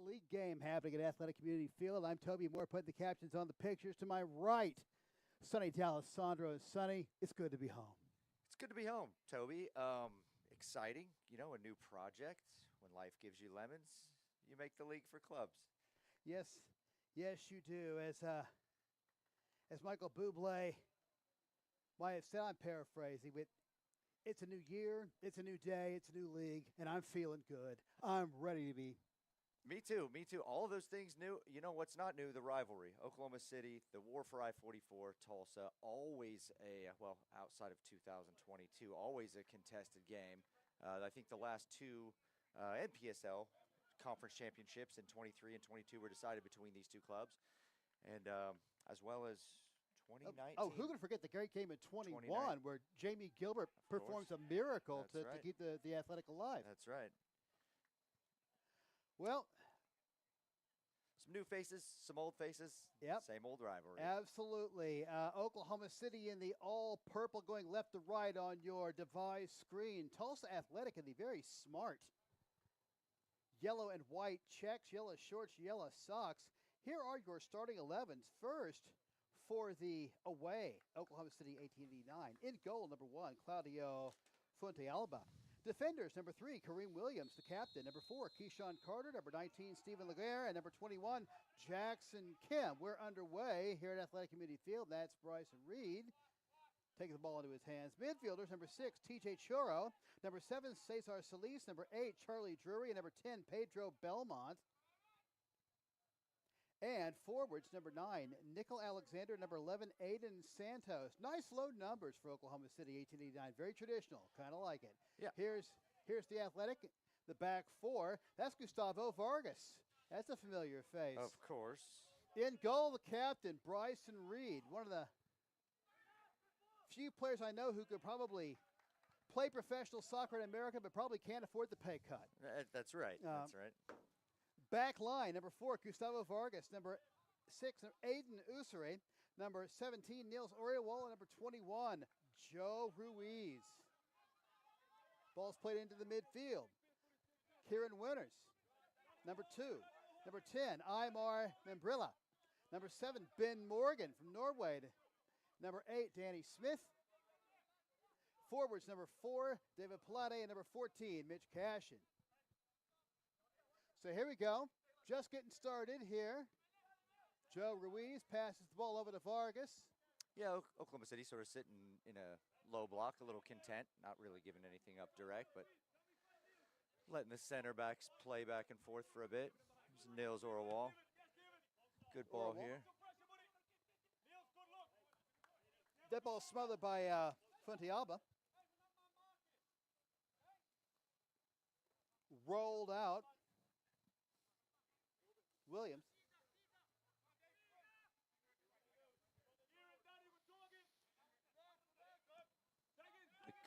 league game happening at Athletic Community Field. I'm Toby Moore, putting the captions on the pictures. To my right, Sonny D'Alessandro. Sonny, it's good to be home. It's good to be home, Toby. Exciting, a new project. When life gives you lemons, you make the league for clubs. Yes, you do. As Michael Bublé might have said, I'm paraphrasing, but it's a new year, it's a new day, it's a new league, and I'm feeling good. I'm ready to be. Me too. All of those things new. You know what's not new? The rivalry. Oklahoma City, the war for I-44, Tulsa, always outside of 2022, always a contested game. I think the last two NPSL conference championships in 23 and 22 were decided between these two clubs, and as well as 2019. Oh, who can forget the great game in 21 where Jamie Gilbert performs a miracle to keep the Athletic alive. That's right. Well, some new faces, some old faces. Yep. Same old rivalry. Absolutely. Oklahoma City in the all purple going left to right on your device screen. Tulsa Athletic in the very smart yellow and white checks, yellow shorts, yellow socks. Here are your starting 11s. First, for the away, Oklahoma City 1889. In goal, number 1, Claudio Fuentealba. Defenders, number 3, Kareem Williams, the captain. Number 4, Keyshawn Carter. Number 19, Stephen Laguerre. And number 21, Jackson Kim. We're underway here at Athletic Community Field. That's Bryson Reed taking the ball into his hands. Midfielders, number 6, TJ Choro. Number 7, Cesar Solis. Number 8, Charlie Drury. And number 10, Pedro Belmont. And forwards, number 9, Nickel Alexander. Number 11, Aiden Santos. Nice low numbers for Oklahoma City, 1889. Very traditional. Kind of like it. Yeah. Here's the Athletic, the back four. That's Gustavo Vargas. That's a familiar face. Of course. In goal, the captain, Bryson Reed. One of the few players I know who could probably play professional soccer in America, but probably can't afford the pay cut. That's right. That's right. Back line, number 4, Gustavo Vargas. Number 6, Aiden Usuri. Number 17, Niels Oriawala. Number 21, Joe Ruiz. Ball's played into the midfield. Kieran Winters. Number 2. Number 10, Aymar Membrilla. Number 7, Ben Morgan from Norway. Number 8, Danny Smith. Forwards, number 4, David Pilate. And number 14, Mitch Cashin. So here we go, just getting started here. Joe Ruiz passes the ball over to Vargas. Yeah, Oklahoma City sort of sitting in a low block, a little content, not really giving anything up direct, but letting the center backs play back and forth for a bit. There's Nils Orwell. Good ball here. That ball smothered by Fuentealba. Rolled out. Williams.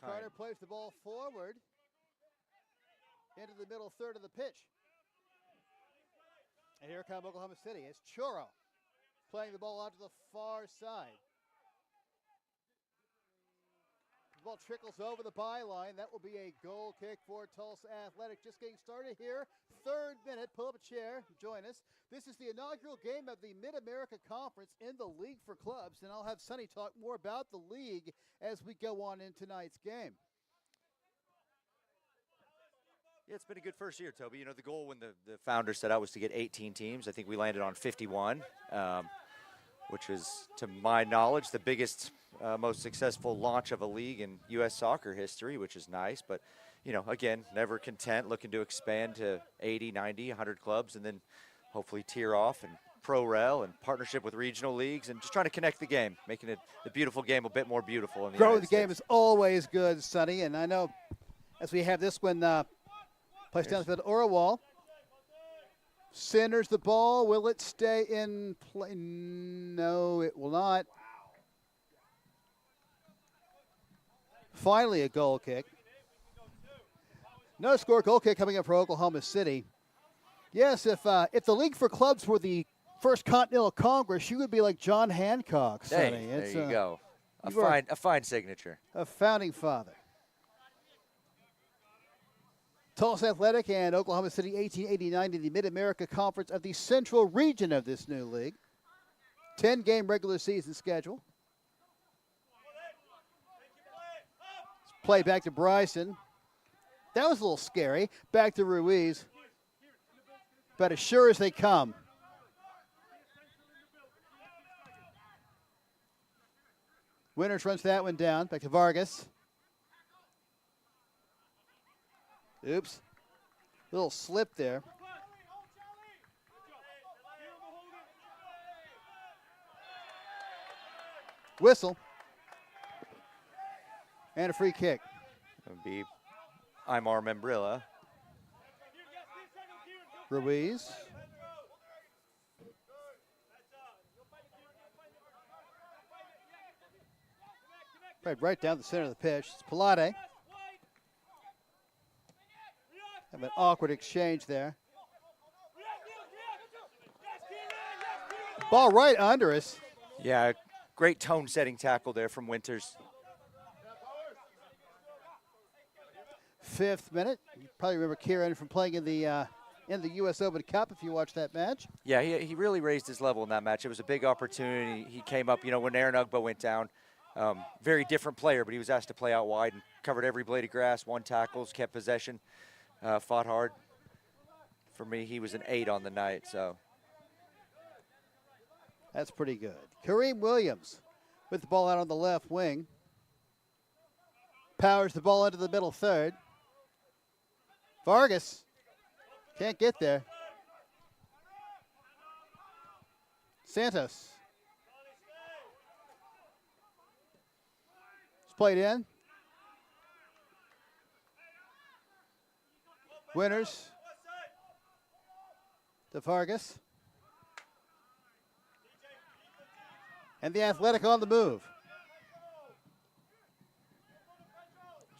Carter plays the ball forward into the middle third of the pitch. And here comes Oklahoma City. It's Choro playing the ball out to the far side. The ball trickles over the byline. That will be a goal kick for Tulsa Athletic. Just getting started here. 3rd minute. Pull up a chair. Join us. This is the inaugural game of the Mid-America Conference in the League for Clubs. And I'll have Sonny talk more about the league as we go on in tonight's game. Yeah, it's been a good first year, Toby. The goal when the founder set out was to get 18 teams. I think we landed on 51, which is, to my knowledge, the biggest, most successful launch of a league in U.S. soccer history, which is nice. But, again, never content, looking to expand to 80, 90, 100 clubs, and then hopefully tier off and pro-rel and partnership with regional leagues, and just trying to connect the game, making it the beautiful game a bit more beautiful. Growing the game is always good, Sonny, and I know as we have this one placed down the Orwell. Centers the ball. Will it stay in play? No, it will not. Finally, a goal kick. No score goal kick coming up for Oklahoma City. Yes, if the League for Clubs were the First Continental Congress, you would be like John Hancock, Sonny. Hey, there you go. A fine signature. A founding father. Tulsa Athletic and Oklahoma City 1889 in the Mid-America Conference of the Central Region of this new league. 10-game regular season schedule. Play back to Bryson. That was a little scary. Back to Ruiz. But as sure as they come. Winters runs that one down. Back to Vargas. Oops. Little slip there. Whistle. And a free kick. It would be Aymar Membrilla. Ruiz. Right down the center of the pitch. It's Pilate. Have an awkward exchange there. Ball right under us. Yeah, great tone-setting tackle there from Winters. 5th minute. You probably remember Kieran from playing in the U.S. Open Cup if you watched that match. Yeah, he really raised his level in that match. It was a big opportunity. He came up, when Aaron Ugbo went down. Very different player, but he was asked to play out wide and covered every blade of grass, won tackles, kept possession, fought hard. For me, he was an 8 on the night. So that's pretty good. Kareem Williams with the ball out on the left wing. Powers the ball into the middle third. Vargas can't get there. Santos. It's played in. Winters to Vargas. And the Athletic on the move.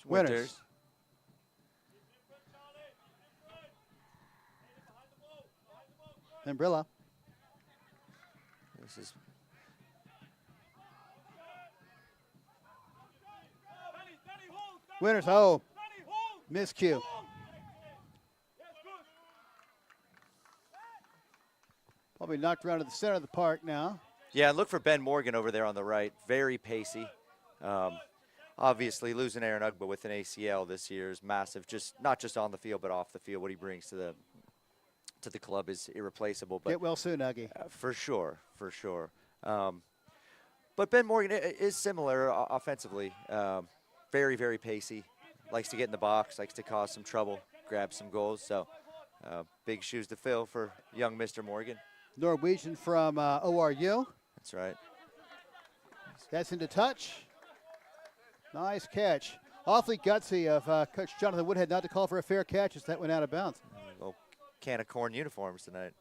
Winters. Membrilla. This is Winters. Oh, miscue. Probably knocked around to the center of the park now. Yeah, look for Ben Morgan over there on the right. Very pacey. Obviously, losing Aaron Ugbo with an ACL this year is massive. Not just on the field, but off the field. What he brings to the club is irreplaceable. But get well soon, Uggy. For sure. But Ben Morgan is similar offensively. Very, very pacey. Likes to get in the box. Likes to cause some trouble. Grab some goals. So big shoes to fill for young Mr. Morgan. Norwegian from ORU. That's right. That's into touch. Nice catch. Awfully gutsy of Coach Jonathan Woodhead not to call for a fair catch as that went out of bounds. A little can of corn uniforms tonight.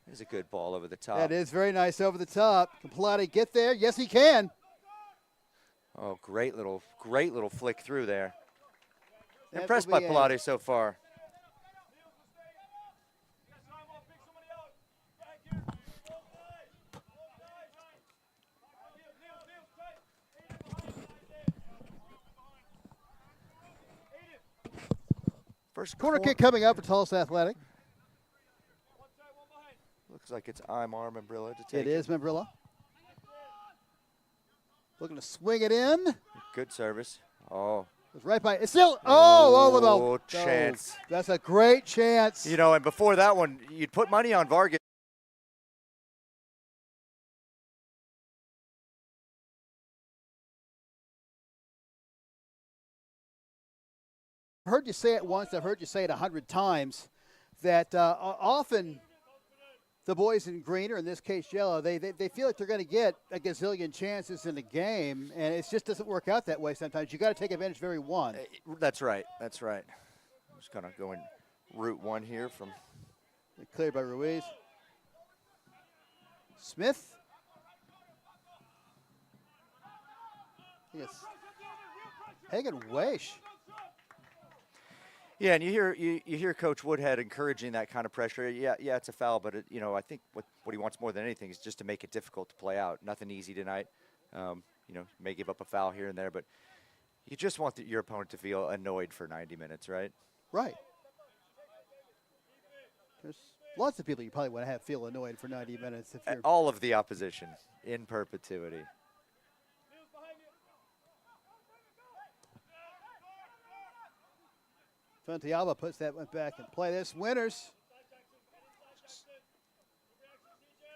There's a good ball over the top. That is very nice over the top. Can Pilate get there? Yes, he can. Oh, great little flick through there. That Impressed by Pilate so far. First corner kick coming up for Tulsa Athletic. Looks like it's Aymar Membrilla to take it. It is Membrilla. Looking to swing it in. Good service. Oh. It's right by. It's still. Oh, over the chance. Oh, that's a great chance. And before that one, you'd put money on Vargas. I've heard you say it once. I've heard you say it 100 times. That often the boys in green, or in this case yellow, they feel like they're going to get a gazillion chances in a game, and it just doesn't work out that way sometimes. You got to take advantage of every one. That's right. I'm just going to go in route one here from. Cleared by Ruiz. Smith. Yes. Hagen Weish. Yeah, and you hear Coach Woodhead encouraging that kind of pressure. Yeah, it's a foul, but I think what he wants more than anything is just to make it difficult to play out. Nothing easy tonight. May give up a foul here and there, but You just want your opponent to feel annoyed for 90 minutes, right? Right. There's lots of people you probably want to have feel annoyed for 90 minutes if you're All of the opposition in perpetuity. Fontiaba puts that one back in play. This Winters.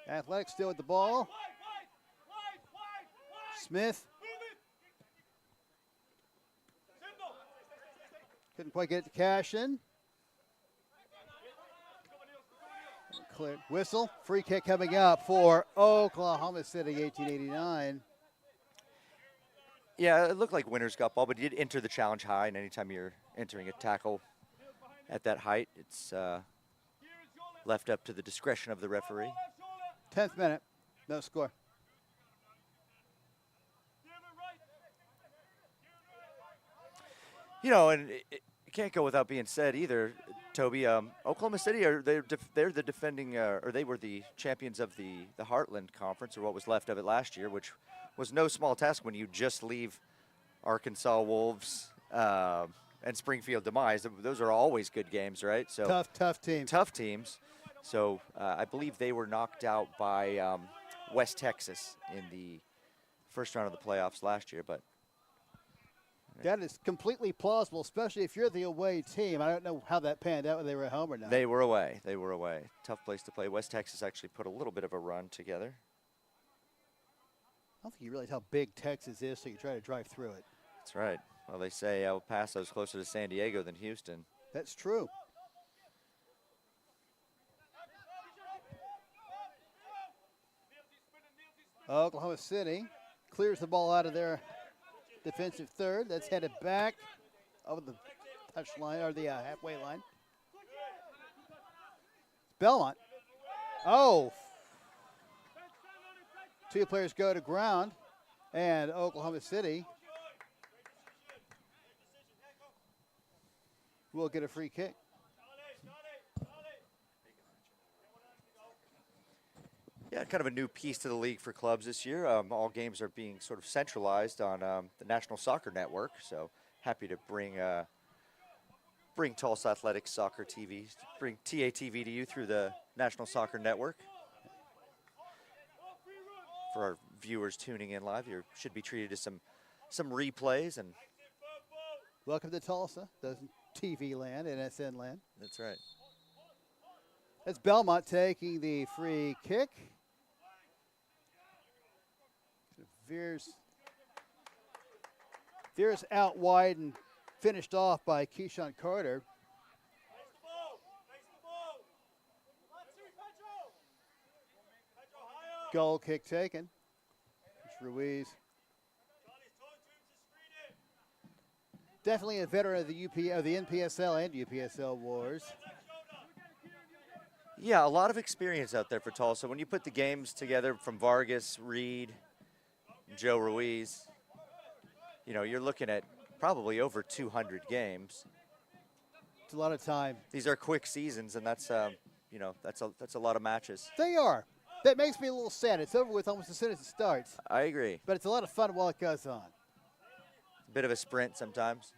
Athletics still with the ball. Smith. Couldn't quite get it to cash in. Clear. Whistle. Free kick coming up for Oklahoma City, 1889. Yeah, it looked like Winters got ball, but he did enter the challenge high, and anytime you're entering a tackle at that height, it's left up to the discretion of the referee. 10th minute, no score. You know, and it can't go without being said either, Toby. Oklahoma City they're the defending, or they were the champions of the Heartland Conference, or what was left of it last year, which was no small task when you just leave Arkansas Wolves and Springfield Demise. Those are always good games, right? So tough teams. Tough teams. So I believe they were knocked out by West Texas in the first round of the playoffs last year, but. That is completely plausible, especially if you're the away team. I don't know how that panned out, whether they were at home or not. They were away. They were away. Tough place to play. West Texas actually put a little bit of a run together. I don't think you realize how big Texas is, so you try to drive through it. That's right. Well, they say El Paso's closer to San Diego than Houston. That's true. Oklahoma City clears the ball out of their defensive third. That's headed back over the touchline, or the halfway line. Belmont. Oh. Two players go to ground, and Oklahoma City will get a free kick. Yeah, kind of a new piece to the league for clubs this year. All games are being sort of centralized on the National Soccer Network. So happy to bring Tulsa Athletics Soccer TV, bring TATV to you through the National Soccer Network. For our viewers tuning in live, you should be treated to some replays. And welcome to Tulsa, TV land, NSN land. That's right. That's Belmont taking the free kick. Veers out wide and finished off by Keyshawn Carter. Goal kick taken. It's Ruiz. Definitely a veteran of the NPSL and UPSL wars. Yeah, a lot of experience out there for Tulsa. When you put the games together from Vargas, Reed, Joe Ruiz, you know, you're looking at probably over 200 games. It's a lot of time. These are quick seasons, and that's you know, that's a lot of matches. They are. That makes me a little sad. It's over with almost as soon as it starts. I agree. But it's a lot of fun while it goes on. A bit of a sprint sometimes.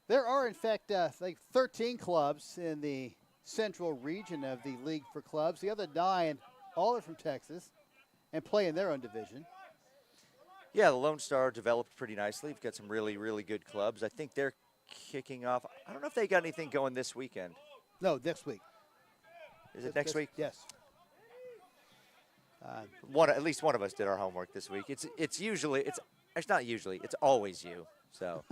There are, in fact, like 13 clubs in the central region of the League for Clubs. The other 9, all are from Texas and play in their own division. Yeah, the Lone Star developed pretty nicely. We've got some really, really good clubs. I think they're kicking off. I don't know if they got anything going this weekend. No, next week. Is it next week? Yes. At least one of us did our homework this week. It's not usually. It's always you. So.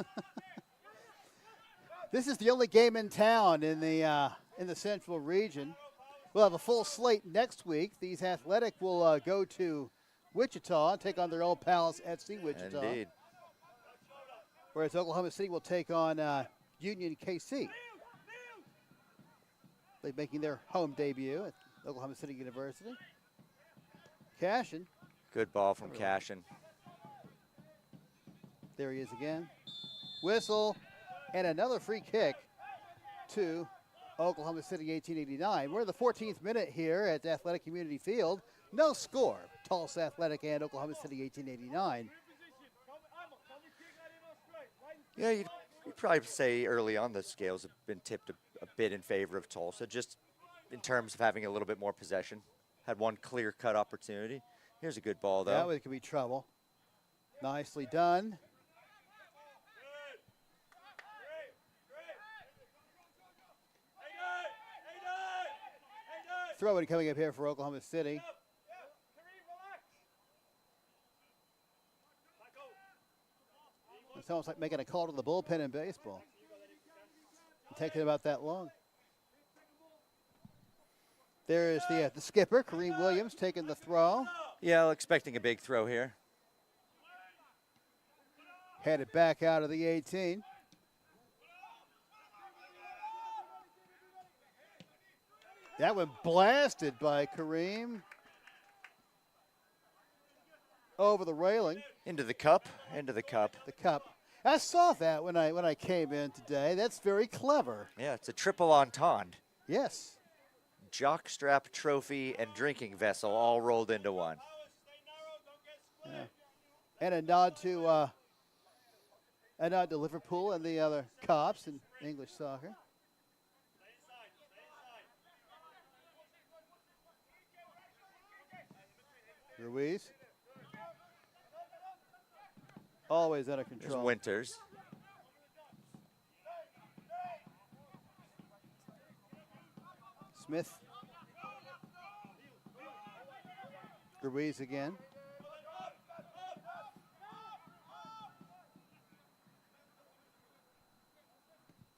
This is the only game in town in the central region. We'll have a full slate next week. These Athletic will go to Wichita and take on their old pals FC Wichita. Indeed. Whereas Oklahoma City will take on Union KC. They're making their home debut at Oklahoma City University. Cashin. Good ball from Cashin. There he is again. Whistle. And another free kick to Oklahoma City, 1889. We're in the 14th minute here at Athletic Community Field. No score. Tulsa Athletic and Oklahoma City, 1889. Yeah, you'd probably say early on the scales have been tipped a bit in favor of Tulsa, just in terms of having a little bit more possession. Had one clear-cut opportunity. Here's a good ball, though. That one could be trouble. Nicely done. Throw-in coming up here for Oklahoma City. It's almost like making a call to the bullpen in baseball. It takes about that long. There is the skipper, Kareem Williams, taking the throw. Yeah, expecting a big throw here. Headed back out of the 18. That one blasted by Kareem. Over the railing. Into the cup, into the cup. The cup. I saw that when I came in today. That's very clever. Yeah, it's a triple entendre. Yes. Jockstrap, trophy, and drinking vessel all rolled into one. Yeah. And a nod to Liverpool and the other cops in English soccer. Ruiz. Always under control. There's Winters. Smith. Ruiz again.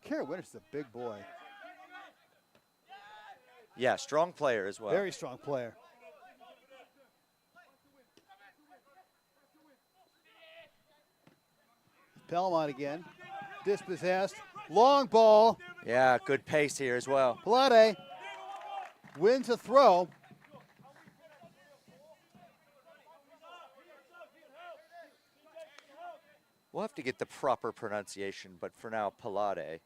Kara Winters is a big boy. Yeah, strong player as well. Very strong player. Belmont again. Dispossessed. Long ball. Yeah, good pace here as well. Pilate wins a throw. We'll have to get the proper pronunciation, but for now, Pilate.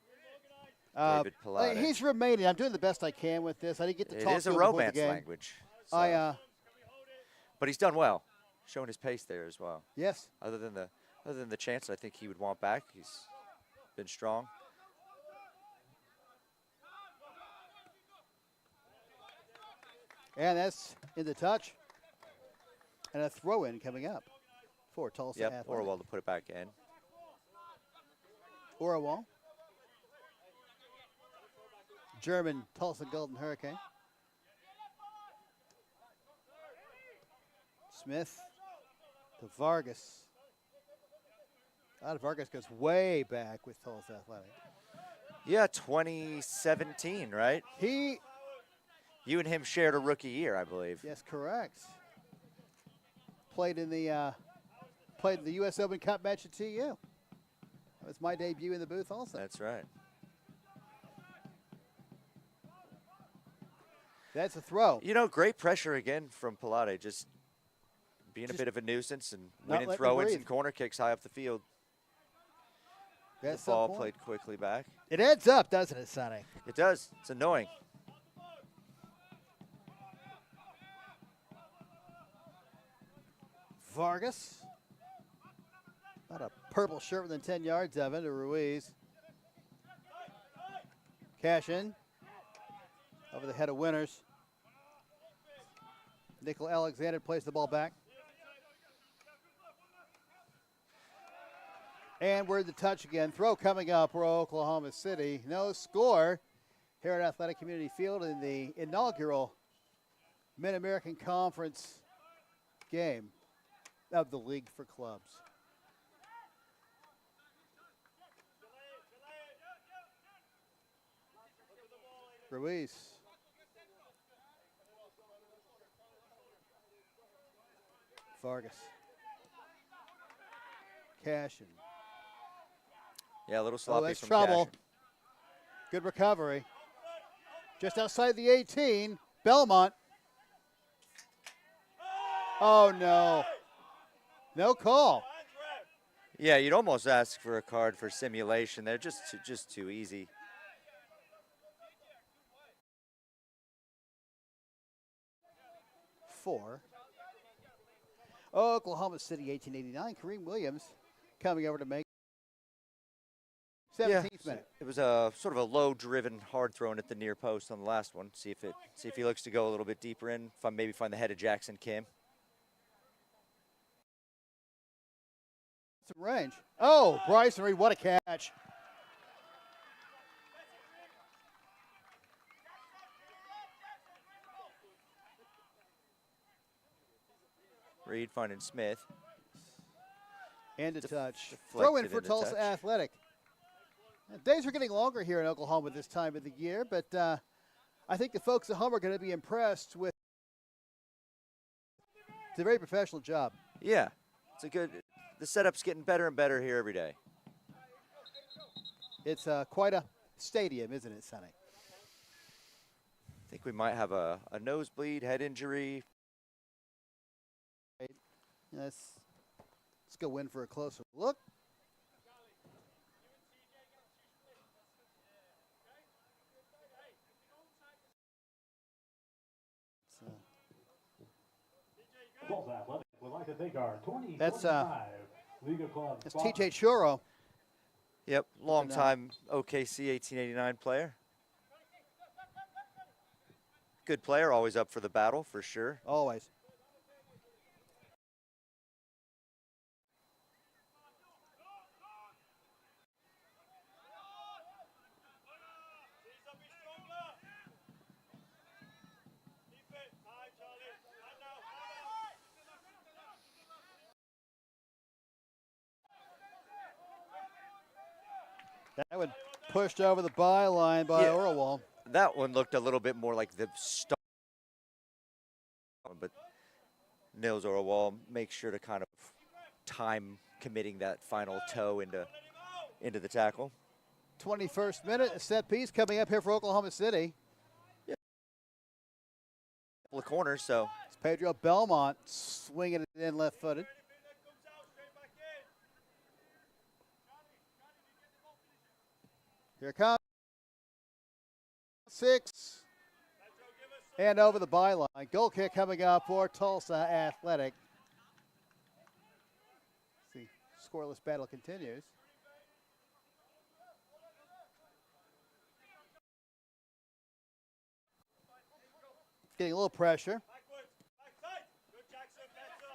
David Pilate. He's Romanian. I'm doing the best I can with this. I didn't get to talk It is to a him before the romance game. language. So. But he's done well, showing his pace there as well. Yes. Other than the chance I think he would want back, he's been strong. And that's in the touch. And a throw-in coming up for Tulsa Athletic. Orwell to put it back in. Orwell. German Tulsa Golden Hurricane. Smith to Vargas. Vargas goes way back with Tulsa Athletic. Yeah, 2017, right? You and him shared a rookie year, I believe. Yes, correct. Played in the U.S. Open Cup match at TU. That was my debut in the booth also. That's right. That's a throw. You know, great pressure again from Pilate, just being a bit of a nuisance and winning throw-ins and corner kicks high up the field. That's the ball played quickly back. It adds up, doesn't it, Sonny? It does. It's annoying. Vargas. About a purple shirt within 10 yards of it to Ruiz. Cash in. Over the head of Winters. Nickel Alexander plays the ball back. And we're in the touch again. Throw coming up for Oklahoma City. No score here at Athletic Community Field in the inaugural Mid-American Conference game of the League for Clubs. Ruiz. Vargas. Cashin. Yeah, a little sloppy that's from trouble. Cashin. Good recovery. Just outside the 18, Belmont. Oh, no. No call. Yeah, you'd almost ask for a card for simulation. They're just too easy. For Oklahoma City, 1889, Kareem Williams coming over to make 17th minute. It was a sort of a low-driven, hard thrown at the near post on the last one. See if he looks to go a little bit deeper in. Maybe find the head of Jackson Kim. Some range. Oh, Bryson Reed, what a catch. Reed finding Smith. And a touch. Throw in for Tulsa Athletic. Days are getting longer here in Oklahoma this time of the year, but I think the folks at home are going to be impressed with. It's a very professional job. Yeah, the setup's getting better and better here every day. It's quite a stadium, isn't it, Sonny? I think we might have a nosebleed, head injury. Let's go in for a closer look. That's TJ Churro. Yep, long-time OKC 1889 player. Good player, always up for the battle, for sure. Always. That one pushed over the byline by Orwell. That one looked a little bit more like the start, but Nils Orwell makes sure to kind of time committing that final toe into the tackle. 21st minute, a set piece coming up here for Oklahoma City. Yeah. Couple of corners, so. It's Pedro Belmont swinging it in left-footed. Here it comes. 6. And over the byline. Goal kick coming up for Tulsa Athletic. The scoreless battle continues. Getting a little pressure.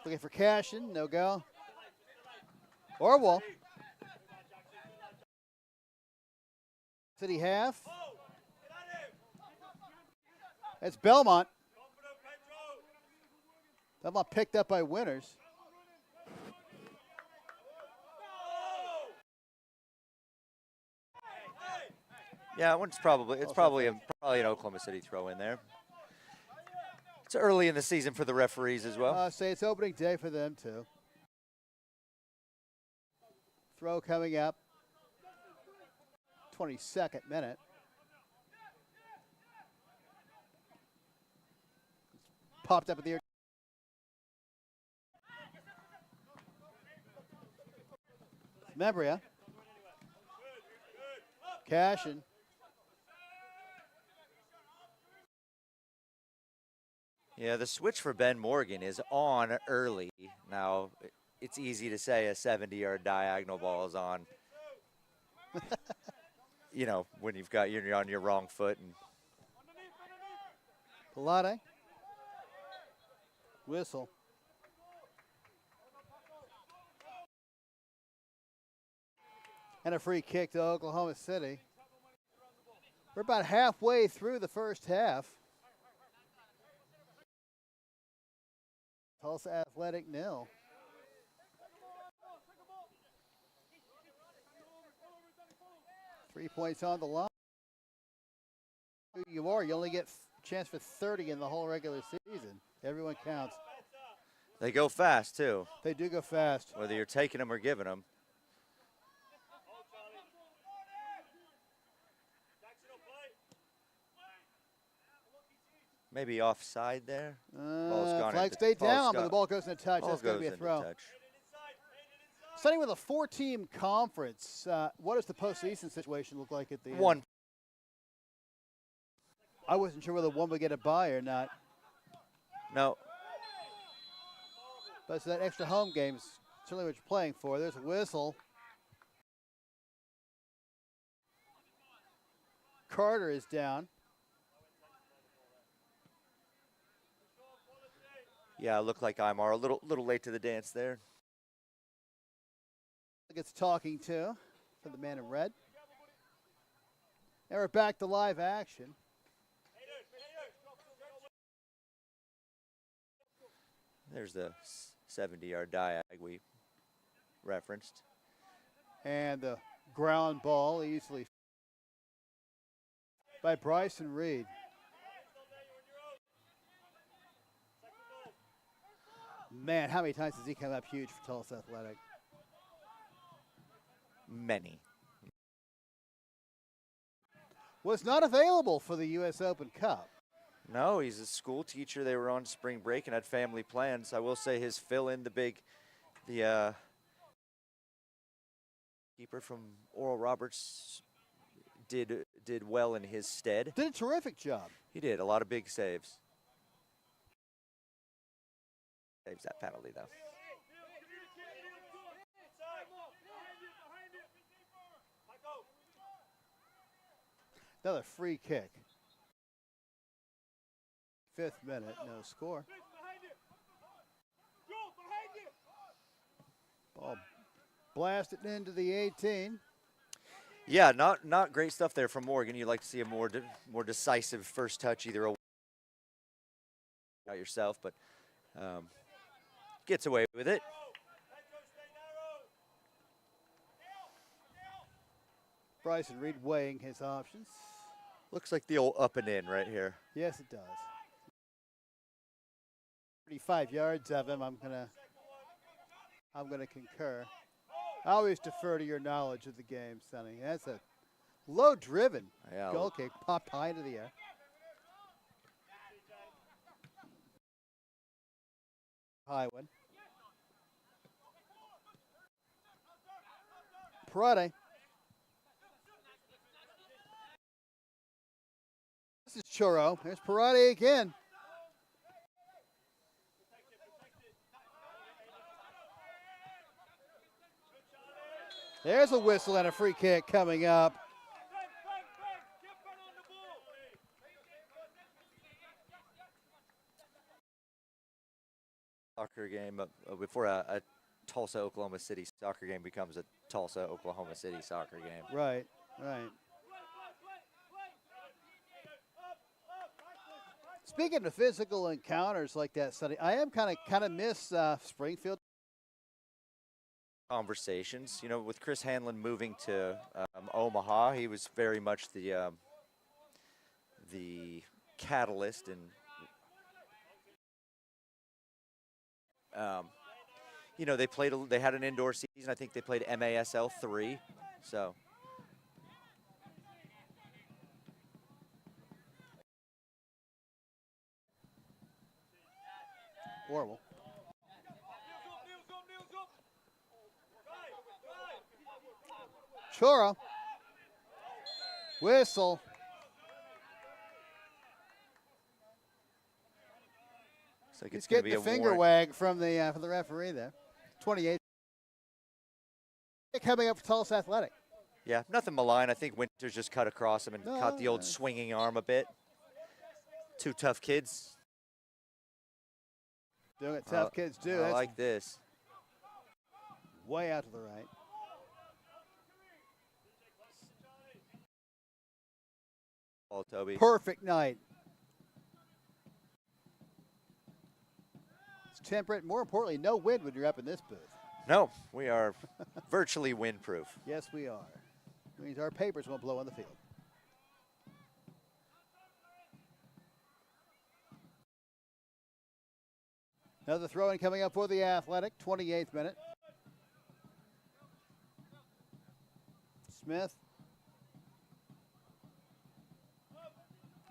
Looking for Cashin. No go. Orwell. City half. It's Belmont. Belmont picked up by Winters. Yeah, it's probably an Oklahoma City throw in there. It's early in the season for the referees as well. Say it's opening day for them too. Throw coming up. 22nd minute. Popped up at the air. Membria. Cashin. Yeah, the switch for Ben Morgan is on early. Now, it's easy to say a 70-yard diagonal ball is on. You know, when you're on your wrong foot. And Pilate. Whistle. And a free kick to Oklahoma City. We're about halfway through the first half. Tulsa Athletic 0. Points on the line. You only get a chance for 30 in the whole regular season. Everyone counts. They go fast, too. They do go fast. Whether you're taking them or giving them. Maybe offside there. Flag stayed down, but the ball goes in a touch. That's going to be a throw. Starting with a 4-team conference, what does the postseason situation look like at the end? I wasn't sure whether one would get a bye or not. No. But so that extra home game is certainly what you're playing for. There's a whistle. Carter is down. Yeah, looked like Imar a little late to the dance there. Gets talking to for the man in red. And we're back to live action. There's the 70-yard diag we referenced. And the ground ball easily by Bryson Reed. Man, how many times has he come up huge for Tulsa Athletic? Many. Was not available for the U.S. Open Cup. No, he's a school teacher. They were on spring break and had family plans. I will say his fill-in, the keeper from Oral Roberts did well in his stead. Did a terrific job. He did a lot of big saves. Saves that penalty though. Another free kick. 5th minute, no score. Ball blasted into the 18. Yeah, not great stuff there from Morgan. You'd like to see a more decisive first touch, either away out yourself, but gets away with it. Bryson Reed weighing his options. Looks like the old up and in right here. Yes, it does. 35 yards of him. I'm gonna concur. I always defer to your knowledge of the game, Sonny. That's a low-driven goal kick, popped high into the air. High one. Parade. This is Churro. There's Parade again. There's a whistle and a free kick coming up. Soccer game before a Tulsa, Oklahoma City soccer game becomes a Tulsa, Oklahoma City soccer game. Right, right. Speaking of physical encounters like that, Sonny, I am kind of miss Springfield. Conversations, you know, with Chris Hanlon moving to Omaha, he was very much the catalyst and you know, they had an indoor season. I think they played MASL 3, so. Horrible. Chora. Whistle. Like it's getting the finger wag from the referee there. 28. Coming up for Tulsa Athletic. Yeah, nothing malign. I think Winters just cut across him and caught the old swinging arm a bit. Two tough kids. Doing what tough kids do. I like this. Way out to the right. Ball, Toby. Perfect night. It's temperate. More importantly, no wind when you're up in this booth. No, we are virtually windproof. Yes, we are. It means our papers won't blow on the field. Another throw-in coming up for the Athletic, 28th minute. Smith.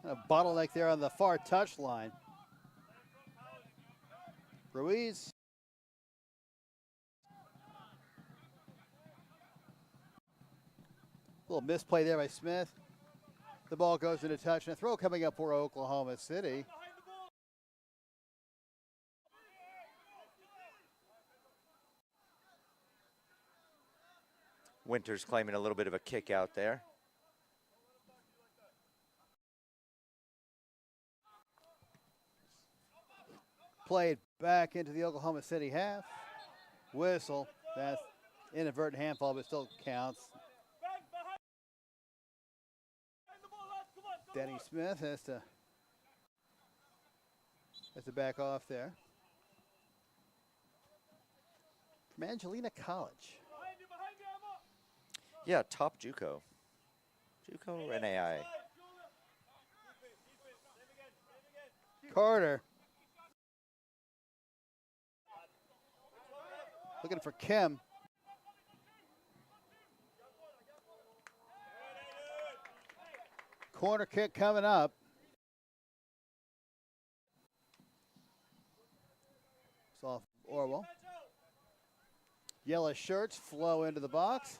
A bottleneck there on the far touchline. Ruiz. A little misplay there by Smith. The ball goes into touch, and a throw coming up for Oklahoma City. Winters claiming a little bit of a kick out there. Played back into the Oklahoma City half. Whistle. That's inadvertent handball, but still counts. Denny Smith has to back off there. From Angelina College. Yeah, top JUCO. JUCO or NAI? Carter. Looking for Kim. Corner kick coming up. It's off Orwell. Yellow shirts flow into the box.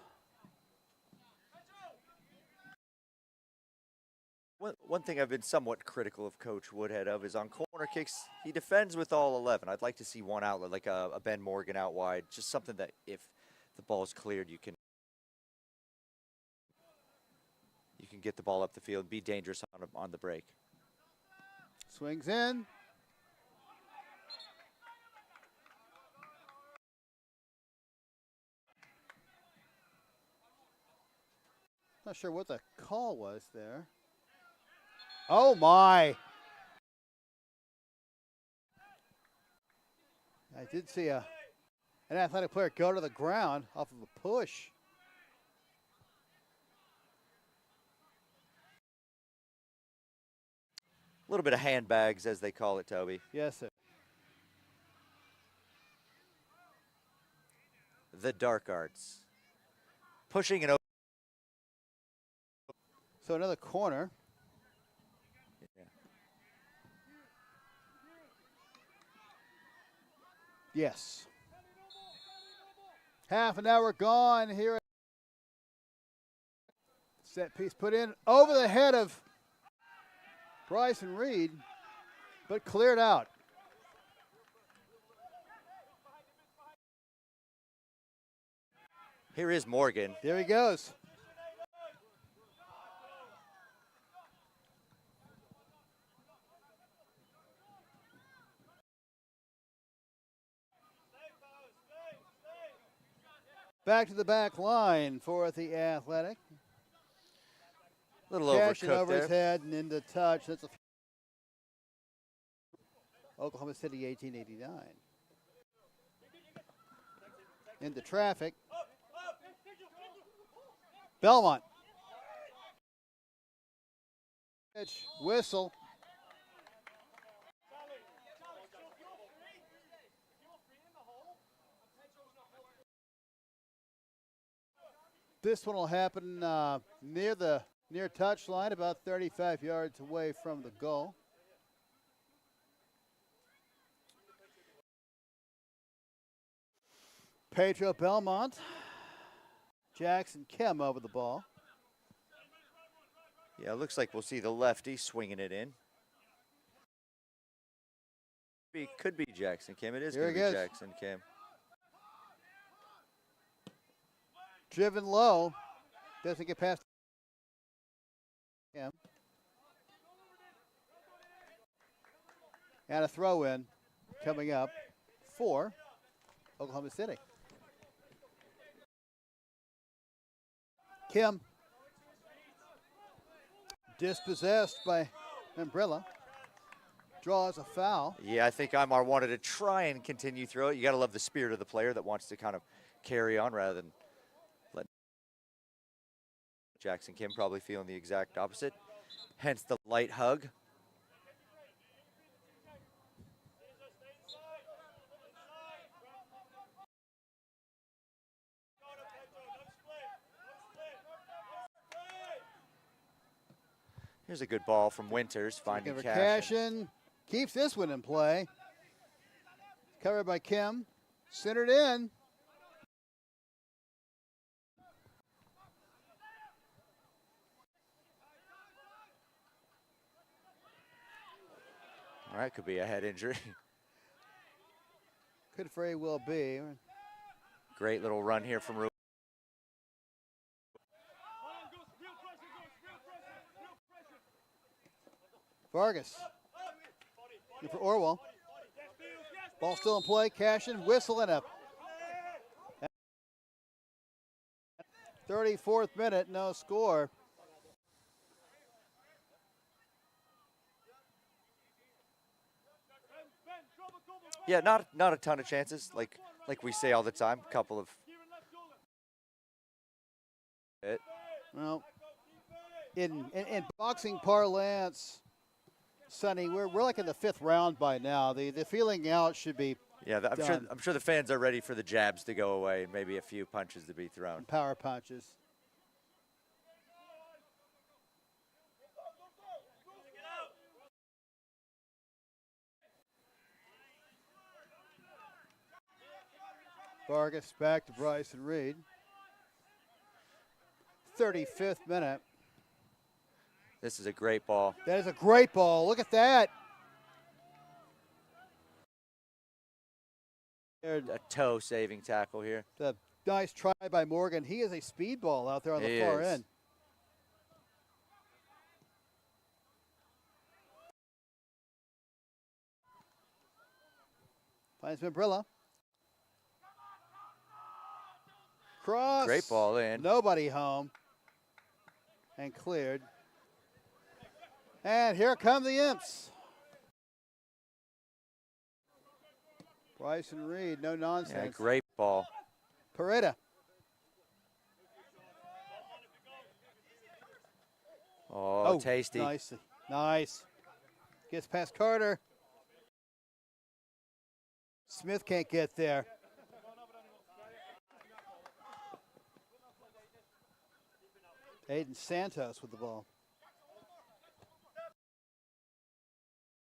One thing I've been somewhat critical of Coach Woodhead of is on corner kicks, he defends with all 11. I'd like to see one outlet, like a Ben Morgan out wide, just something that if the ball's cleared, you can get the ball up the field and be dangerous on the break. Swings in. Not sure what the call was there. Oh my. I did see an athletic player go to the ground off of a push. A little bit of handbags, as they call it, Toby. Yes, sir. The dark arts. Pushing it over. So another corner. Yeah. Yes. Half an hour gone here. Set piece put in over the head of Bryson Reed, but cleared out. Here is Morgan. There he goes. Back to the back line for the Athletic. A little Catching overcooked over there. his head and into touch. That's Oklahoma City, 1889. Into traffic. Belmont. Whistle. This one will happen near touchline, about 35 yards away from the goal. Pedro Belmont, Jackson Kim over the ball. Yeah, it looks like we'll see the lefty swinging it in. Could be Jackson Kim. It is going to be Jackson Kim. Driven low. Doesn't get past him. And a throw in coming up for Oklahoma City. Kim dispossessed by Umbrella. Draws a foul. Yeah, I think Imar wanted to try and continue through it. You got to love the spirit of the player that wants to kind of carry on rather than let Jackson Kim probably feeling the exact opposite. Hence the light hug. Here's a good ball from Winters, finding Cashin. Keeps this one in play. Covered by Kim. Centered in. All right, could be a head injury. Could very well be. Great little run here from Ruben. Vargas. And for Orwell. Ball still in play. Cashin, whistle, and a 34th minute, no score. Yeah, not a ton of chances, like we say all the time. A couple of. Well, in boxing parlance, Sonny, we're like in the 5th round by now. The feeling out should be. Yeah, I'm sure the fans are ready for the jabs to go away and maybe a few punches to be thrown. And power punches. Vargas back to Bryson Reed. 35th minute. This is a great ball. That is a great ball. Look at that. A toe saving tackle here. A nice try by Morgan. He is a speedball out there on the far end. Finds Membrilla. Cross. Great ball in. Nobody home. And cleared. And here come the Imps. Bryson Reed, no nonsense. Yeah, great ball. Pareda. Oh, tasty. Nice. Gets past Carter. Smith can't get there. Aiden Santos with the ball.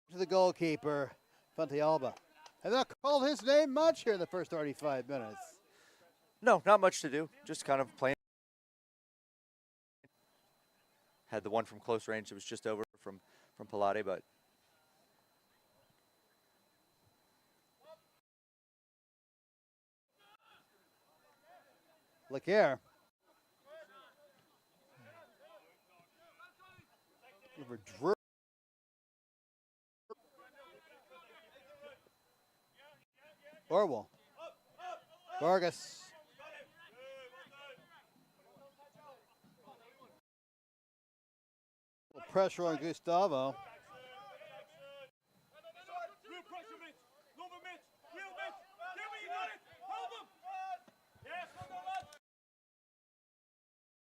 To the goalkeeper, Fontealba. Have not called his name much here in the first 35 minutes. No, not much to do. Just kind of playing. Had the one from close range that was just over from Pilate, but. Lacaire. Over Drew. Orwell. Vargas. Pressure on Gustavo.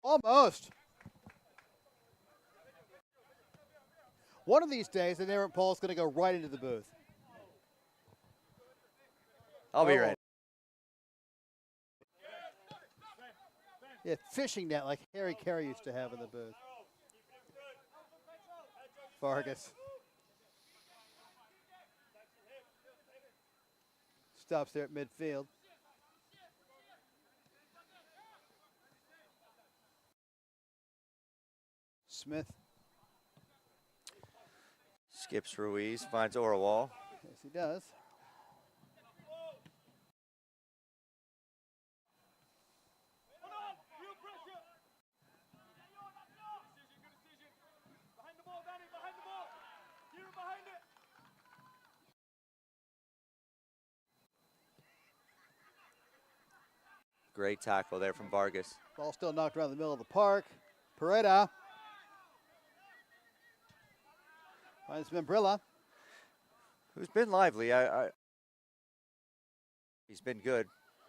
Almost. One of these days, the Aaron Paul's going to go right into the booth. I'll be ready. Yeah, fishing net like Harry Carey used to have in the booth. Vargas. Stops there at midfield. Smith. Skips Ruiz, finds Orwell. Yes, he does. Great tackle there from Vargas. Ball still knocked around the middle of the park. Pareda. Finds Membrilla. Who's been lively. He's been good.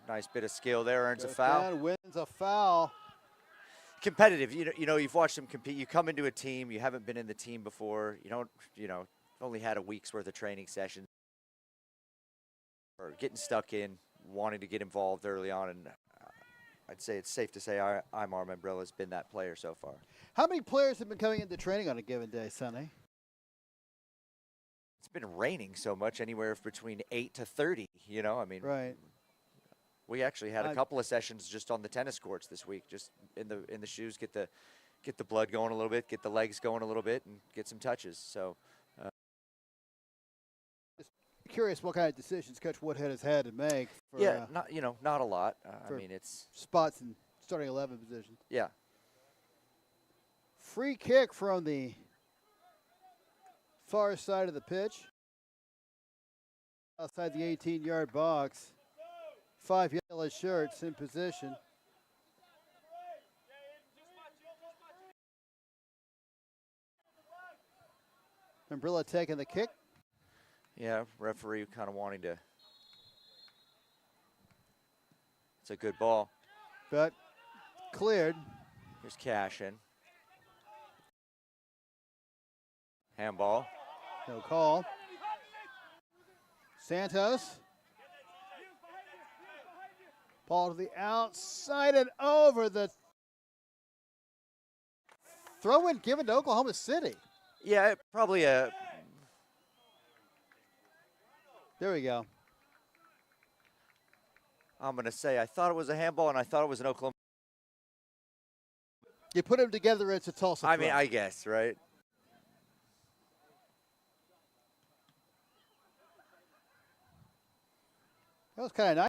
Nice bit of skill there, earns a foul. Down, wins a foul. Competitive. You know, you've watched him compete. You come into a team, you haven't been in the team before. Only had a week's worth of training sessions. Or getting stuck in, wanting to get involved early on, and I'd say it's safe to say Aymar Membrilla has been that player so far. How many players have been coming into training on a given day, Sonny? It's been raining so much, anywhere between 8 to 30. Right. We actually had a couple of sessions just on the tennis courts this week, just in the shoes, get the blood going a little bit, get the legs going a little bit, and get some touches. So. Curious what kind of decisions Coach Woodhead has had to make. For, not a lot. It's spots in starting 11 positions. Yeah. Free kick from the far side of the pitch. outside the 18-yard box. 5 yellow shirts in position. Umbrella taking the kick. Yeah, referee kind of wanting to. It's a good ball. But cleared. Here's Cash in. Handball. No call. Santos. Ball to the outside and over the throw-in given to Oklahoma City. Yeah, probably a. There we go. I'm going to say I thought it was a handball and I thought it was an Oklahoma. You put them together, it's a Tulsa throw. I mean, I guess, right? That was kind of nice.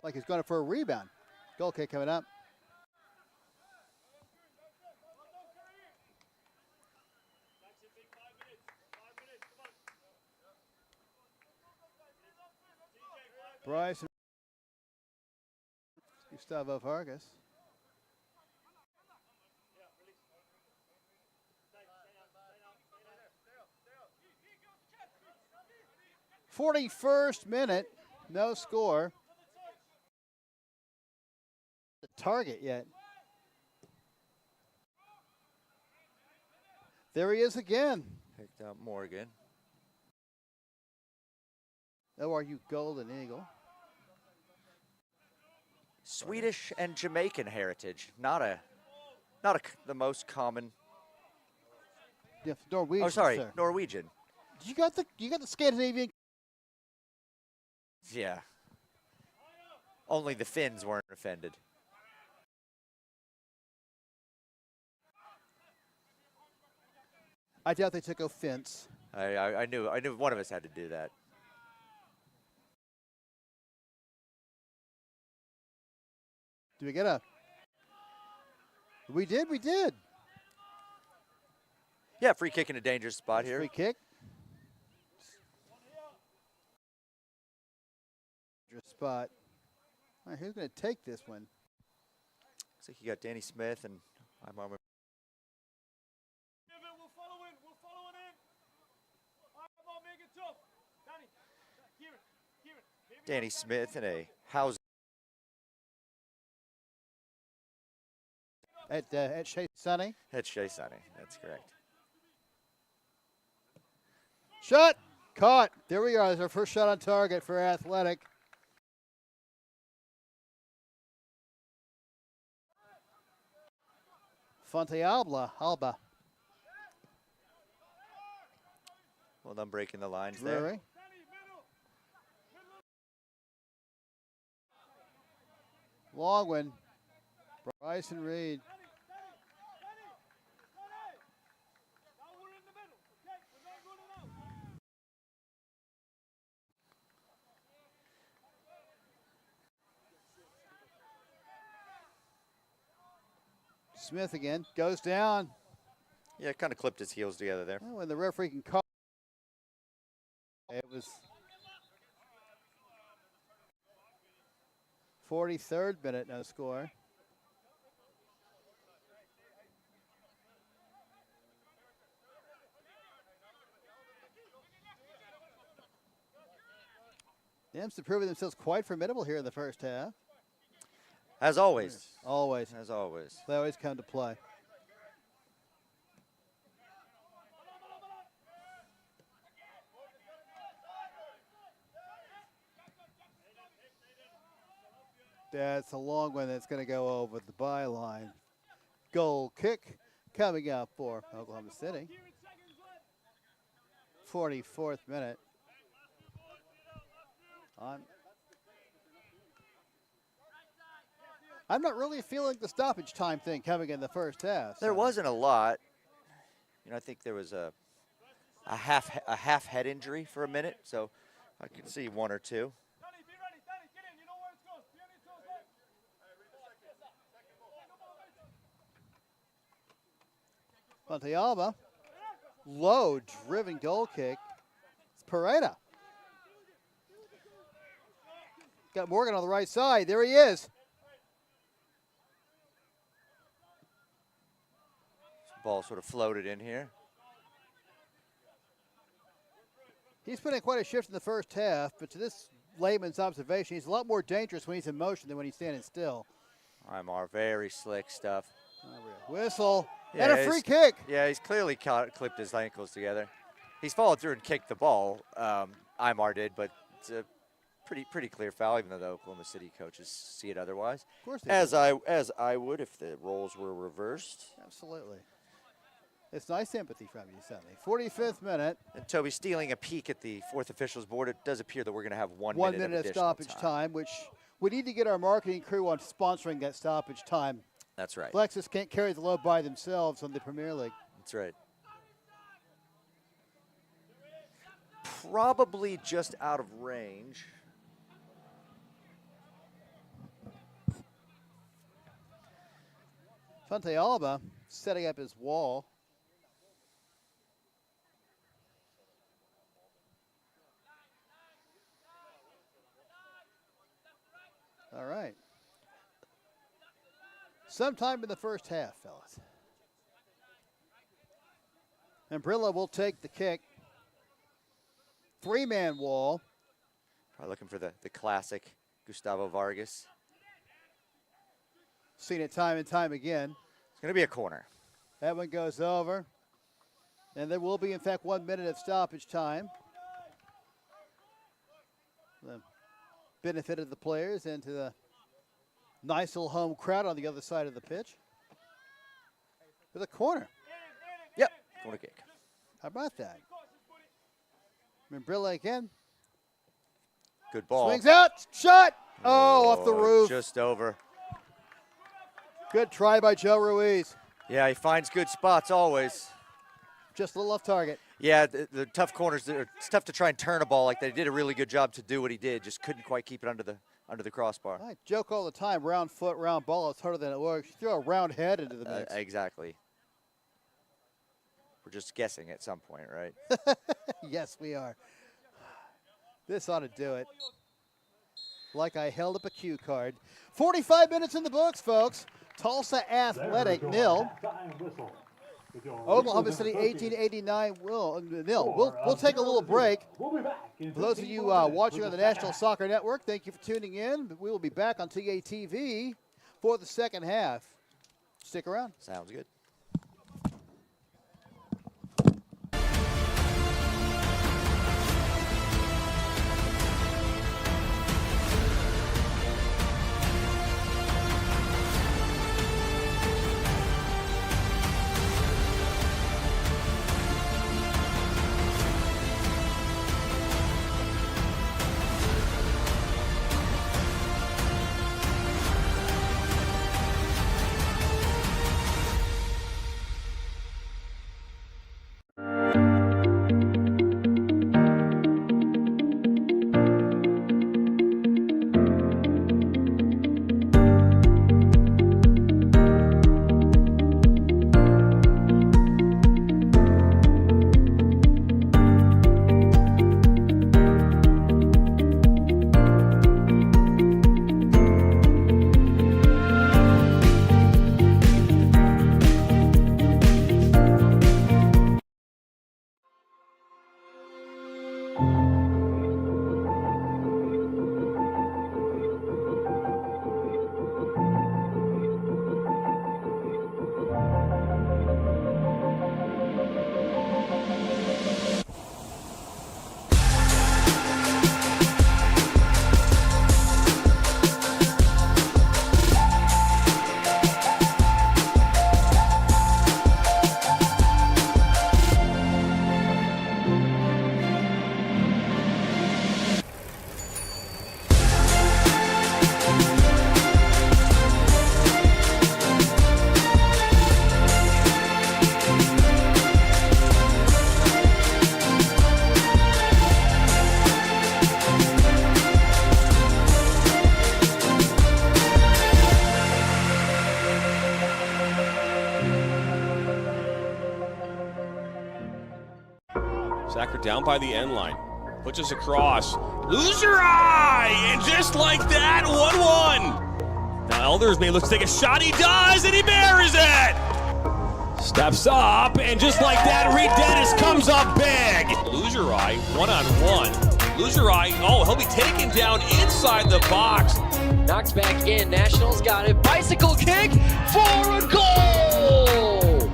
Like he's going for a rebound. Goal kick coming up. Bryce and Gustavo Vargas. "41st minute, no score. The target yet. There he is again. Picked up Morgan. ORU Golden Eagle. Swedish and Jamaican heritage, the most common. Yeah, Norwegian. Oh, sorry, sir. Norwegian. You got the Scandinavian. Yeah. Only the Finns weren't offended. I doubt they took offense. I knew one of us had to do that. Do we get a? We did. Yeah, free kick in a dangerous spot here. Free kick. Dangerous spot. All right, who's going to take this one? Looks like you got Danny Smith and I'm on. Danny Smith and a house. At Shea Sonny. At Shea Sonny, that's correct. Shot. Caught. There we are. There's our first shot on target for Athletic. Fonte Alba. Well done breaking the lines Drury. there. Long one. Bryson Reed. Smith again. Goes down. Yeah, kind of clipped his heels together there. Well, when the referee can call. It was 43rd minute, no score. Imps have proven themselves quite formidable here in the first half. As always. Always. As always. They always come to play. That's a long one that's going to go over the byline. Goal kick coming up for Oklahoma City. 44th minute. I'm not really feeling the stoppage time thing coming in the first half. There wasn't a lot. You know, I think there was a half head injury for a minute, so I could see one or two. Montealba, low driven goal kick. It's Pereira. got Morgan on the right side. There he is. Ball sort of floated in here. He's put in quite a shift in the first half, but to this layman's observation, he's a lot more dangerous when he's in motion than when he's standing still. Imar, very slick stuff. Whistle, Yeah, and a free kick. Yeah, he's clearly clipped his ankles together. He's followed through and kicked the ball. Imar did, but it's a pretty clear foul, even though the Oklahoma City coaches see it otherwise. Of course they as do. as I would if the roles were reversed. Absolutely. It's nice sympathy from you, Sonny. 45th minute. And Toby, stealing a peek at the fourth officials board, it does appear that we're going to have 1 1 minute minute of additional stoppage time, which we need to get our marketing crew on sponsoring that stoppage time. That's right. Lexus can't carry the load by themselves on the Premier League. That's right. Probably just out of range. Fonte Alba setting up his wall. All right. Sometime in the first half, fellas. And Brilla will take the kick. Three-man wall. Probably looking for the classic Gustavo Vargas. Seen it time and time again. It's going to be a corner. That one goes over. And there will be, in fact, 1 minute of stoppage time. The benefit of the players and to the nice little home crowd on the other side of the pitch. For the corner. Yep, corner kick. How about that? Membrilla again. Good ball. Swings out, shot. Oh, off the roof. Just over. Good try by Joe Ruiz. Yeah, he finds good spots always. Just a little off target. Yeah, the tough corners, it's tough to try and turn a ball like that. He did a really good job to do what he did, just couldn't quite keep it under the crossbar. I joke all the time, round foot, round ball, it's harder than it looks. Throw a round head into the mix. Exactly. We're just guessing at some point, right? Yes, we are. This ought to do it. Like I held up a cue card. 45 minutes in the books, folks. Tulsa Athletic 0. Oklahoma City 1889 nil. We'll take a little break. For those of you watching on the National Soccer Network, thank you for tuning in. We will be back on TATV for the second half. Stick around. Sounds good. Sacker down by the end line. Puts us across. Lose your eye! And just like that, 1-1. Now Elders may look to take a shot. He does, and he buries it! Steps up, and just like that, Reed Dennis comes up big. Lose your eye, 1-on-1. Lose your eye. Oh, he'll be taken down inside the box. Knocked back in. Nationals got it. Bicycle kick for a goal!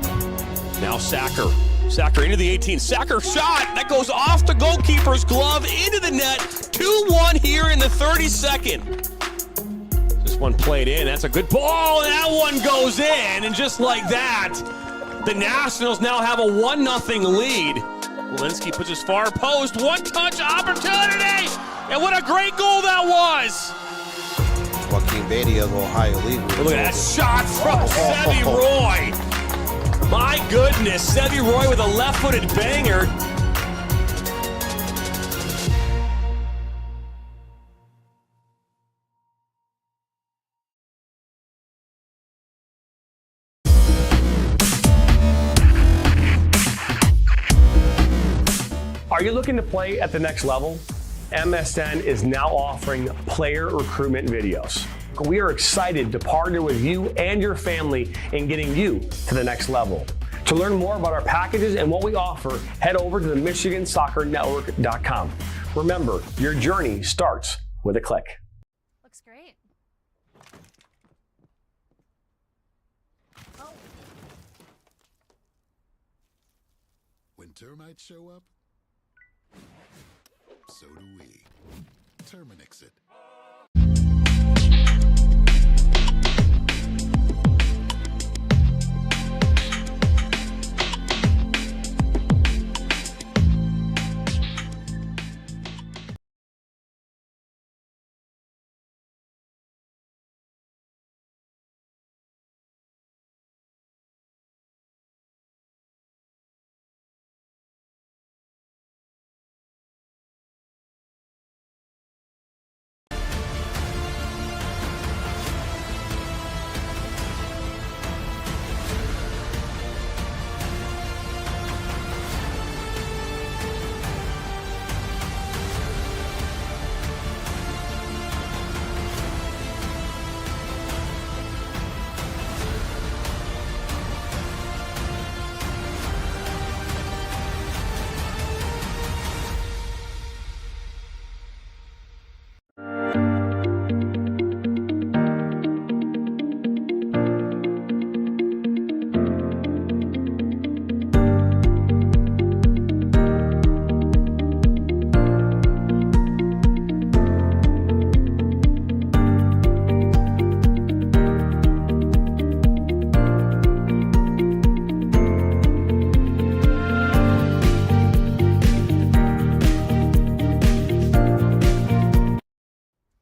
Now Sacker. Sacker into the 18. Sacker shot. That goes off the goalkeeper's glove into the net. 2-1 here in the 32nd. This one played in. That's a good ball. And that one goes in. And just like that, the Nationals now have a 1-0 lead. Walensky puts his far post. One-touch opportunity. And what a great goal that was. Joaquin Beatty of Ohio League. Look at that shot from Sevy Roy. My goodness, Sevy Roy with a left-footed banger. Are you looking to play at the next level? MSN is now offering player recruitment videos. We are excited to partner with you and your family in getting you to the next level. To learn more about our packages and what we offer, head over to the MichiganSoccerNetwork.com. Remember, your journey starts with a click. Looks great. When termites show up, so do we. Terminix it.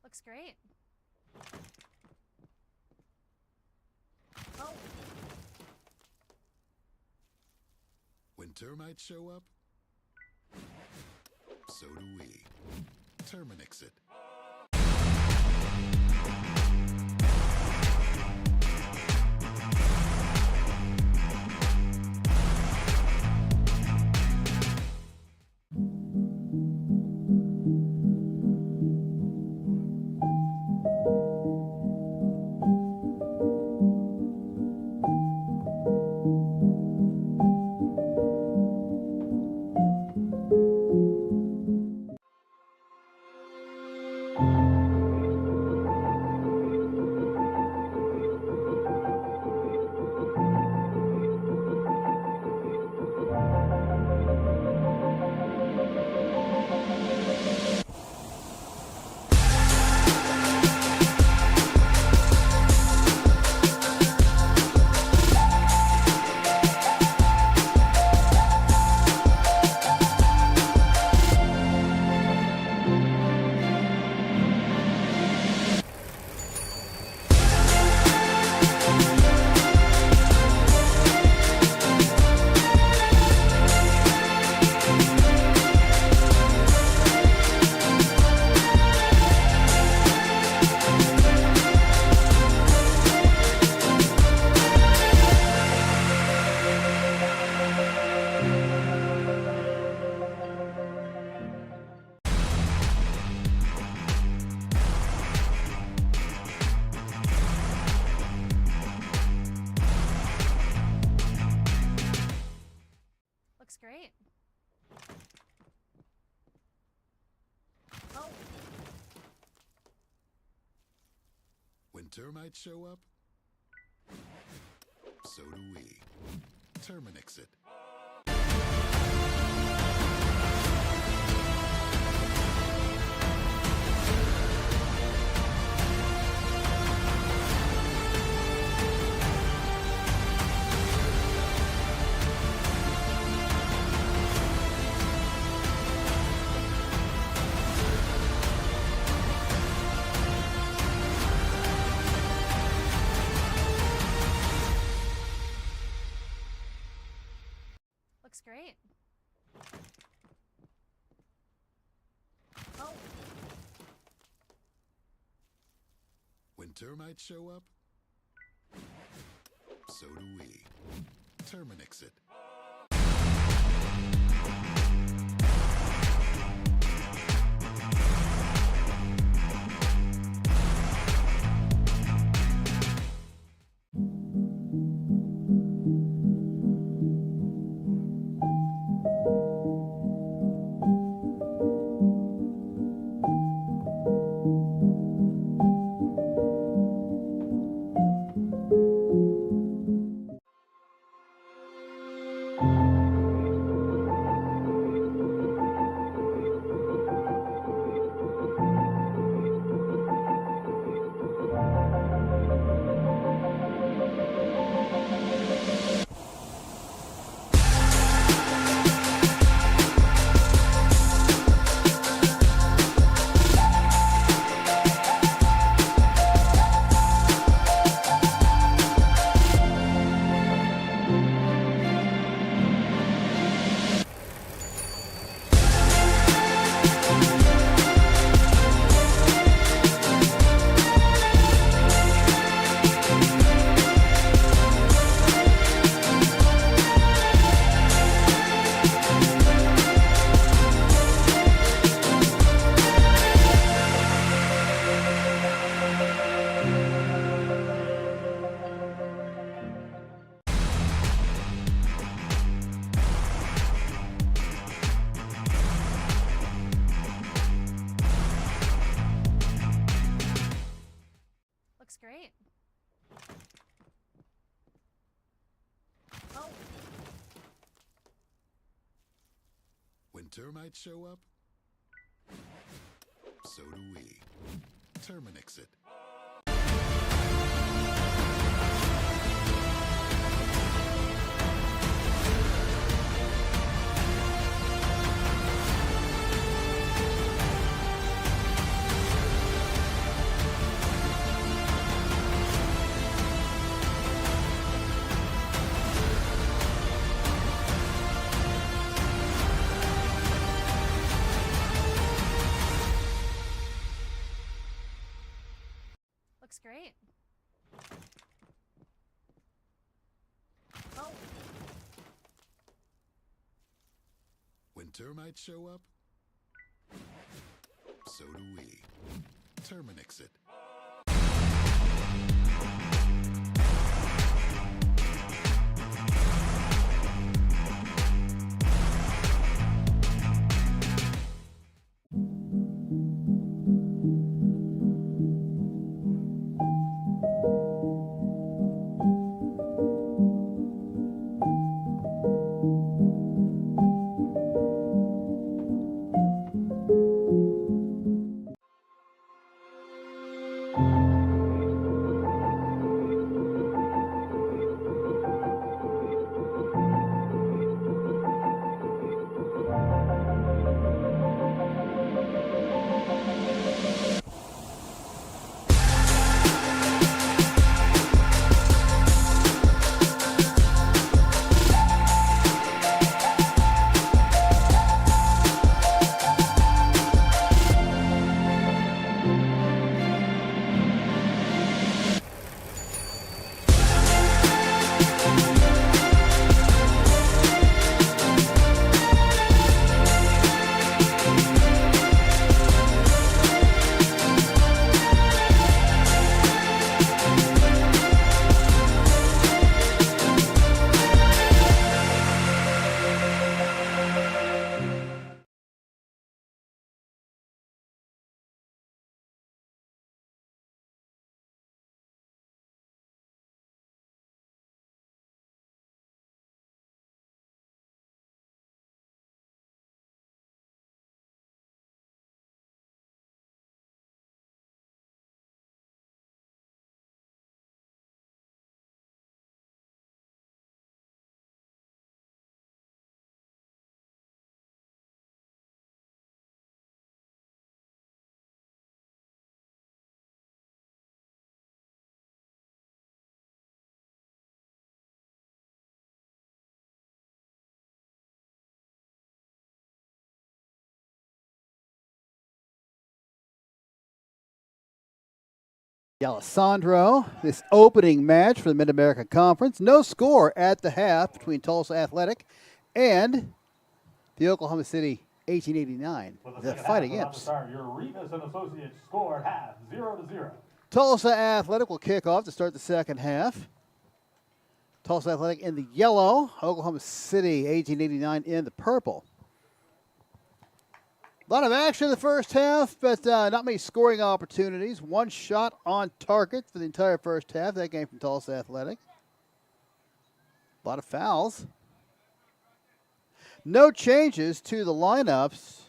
Looks great. When termites show up, so do we. Terminix it. When termites show up, so do we. Terminix it. Looks great. When termites show up, so do we. Terminix it. Looks great. When termites show up, so do we. Terminix it. Looks great. When termites show up, so do we. Terminix it. Alessandro, this opening match for the Mid-American Conference. No score at the half between Tulsa Athletic and the Oklahoma City 1889. The Fighting Imps. Your Rivas and Associates score at half, 0-0. Tulsa Athletic will kick off to start the second half. Tulsa Athletic in the yellow, Oklahoma City 1889 in the purple. A lot of action in the first half, but not many scoring opportunities. One shot on target for the entire first half. That came from Tulsa Athletic. A lot of fouls. No changes to the lineups.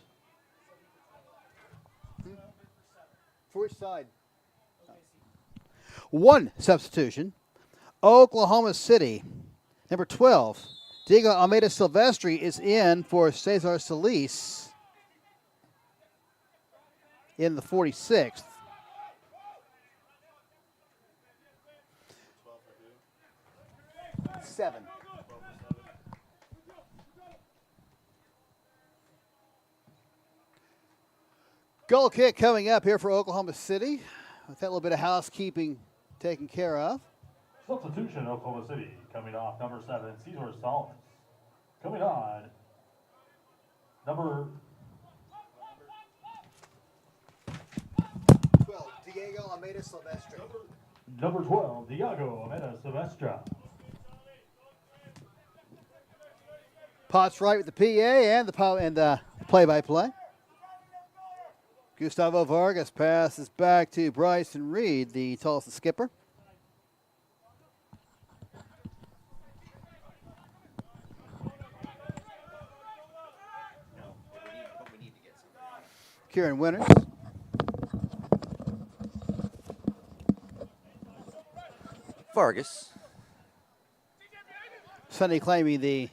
For which side? One substitution. Oklahoma City, number 12. Diego Almeida Silvestri is in for Cesar Solis in the 46th. Seven. Goal kick coming up here for Oklahoma City. With that little bit of housekeeping taken care of. Substitution, Oklahoma City, coming off number 7, Cesar Salas. Coming on, number 12, Diego Almeida Silvestre. Number 12, Diego Almeida Silvestre. Potts right with the PA and the play-by-play. Gustavo Vargas passes back to Bryson Reed, the Tulsa skipper. Kieran Winters. Vargas. Sonny claiming the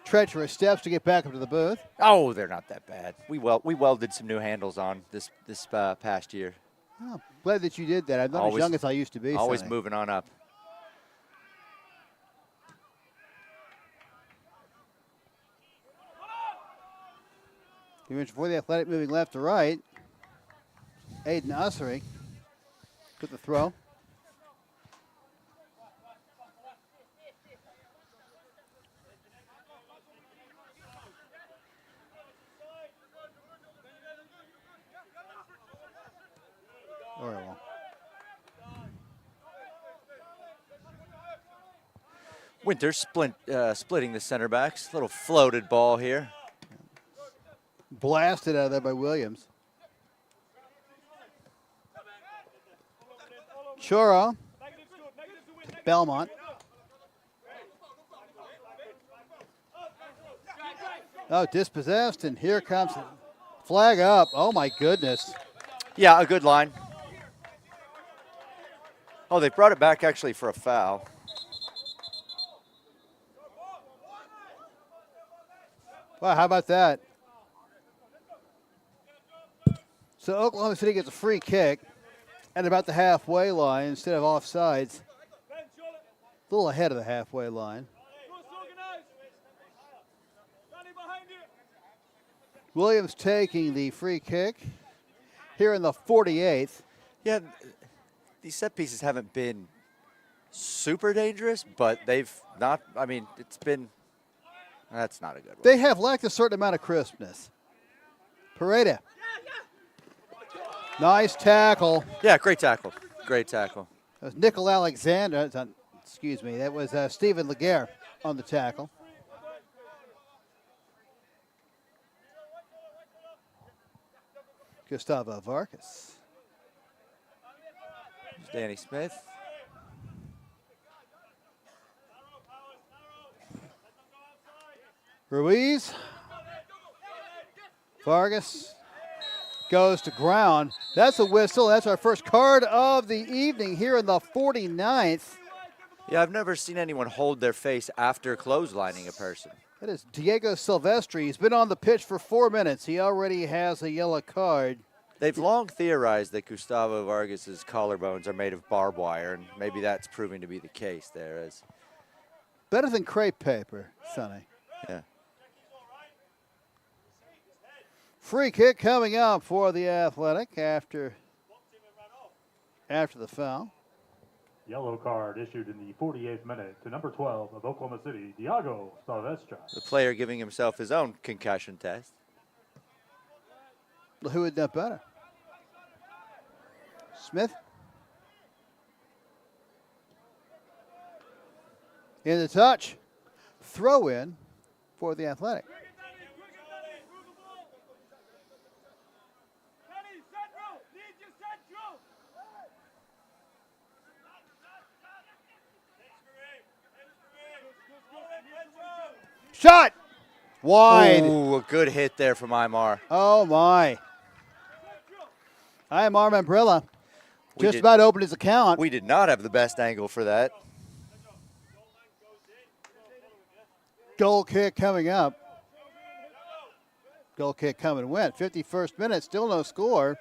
treacherous steps to get back up to the booth. Oh, they're not that bad. We welded some new handles on this past year. Oh, glad that you did that. I'm not as young as I used to be. Always Sonny. moving on up. You mentioned for the Athletic moving left to right. Aiden Ussery with the throw. Very well. Winter splitting the center backs. Little floated ball here. Blasted out of there by Williams. Choro. Belmont. Oh, dispossessed, and here comes flag up. Oh, my goodness. Yeah, a good line. Oh, they brought it back actually for a foul. Wow, how about that? So Oklahoma City gets a free kick at about the halfway line instead of offsides. A little ahead of the halfway line. Williams taking the free kick here in the 48th. Yeah, these set pieces haven't been super dangerous, but they've not, I mean, it's been, that's not a good one. They have lacked a certain amount of crispness. Pareda. Nice tackle. Yeah, great tackle. Great tackle. That was Nickel Alexander. Excuse me. That was Stephen Laguerre on the tackle. Gustavo Vargas. Danny Smith. Ruiz. Vargas goes to ground. That's a whistle. That's our first card of the evening here in the 49th. Yeah, I've never seen anyone hold their face after clotheslining a person. That is Diego Silvestri. He's been on the pitch for 4 minutes. He already has a yellow card. They've long theorized that Gustavo Vargas's collarbones are made of barbed wire, and maybe that's proving to be the case there. As better than crepe paper, Sonny. Yeah. Free kick coming up for the Athletic after after the foul. Yellow card issued in the 48th minute to number 12 of Oklahoma City, Diago Salvestra. The player giving himself his own concussion test. Well, who would know better? Smith. In the touch. Throw in for the Athletic. Shot! Wide. Ooh, a good hit there from Imar. Oh, my. Imar Mambrilla We just did- about opened his account. We did not have the best angle for that. Goal kick coming up. Goal kick coming and went. 51st minute, still no score.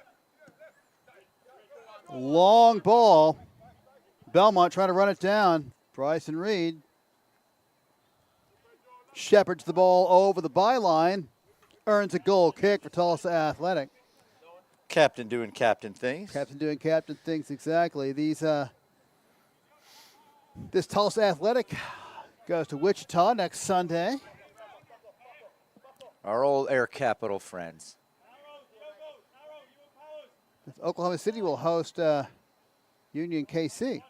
Long ball. Belmont trying to run it down. Bryson Reed shepherds the ball over the byline. Earns a goal kick for Tulsa Athletic. Captain doing captain things. Captain doing captain things, exactly. This Tulsa Athletic goes to Wichita next Sunday. Our old Air Capital friends. Oklahoma City will host Union KC.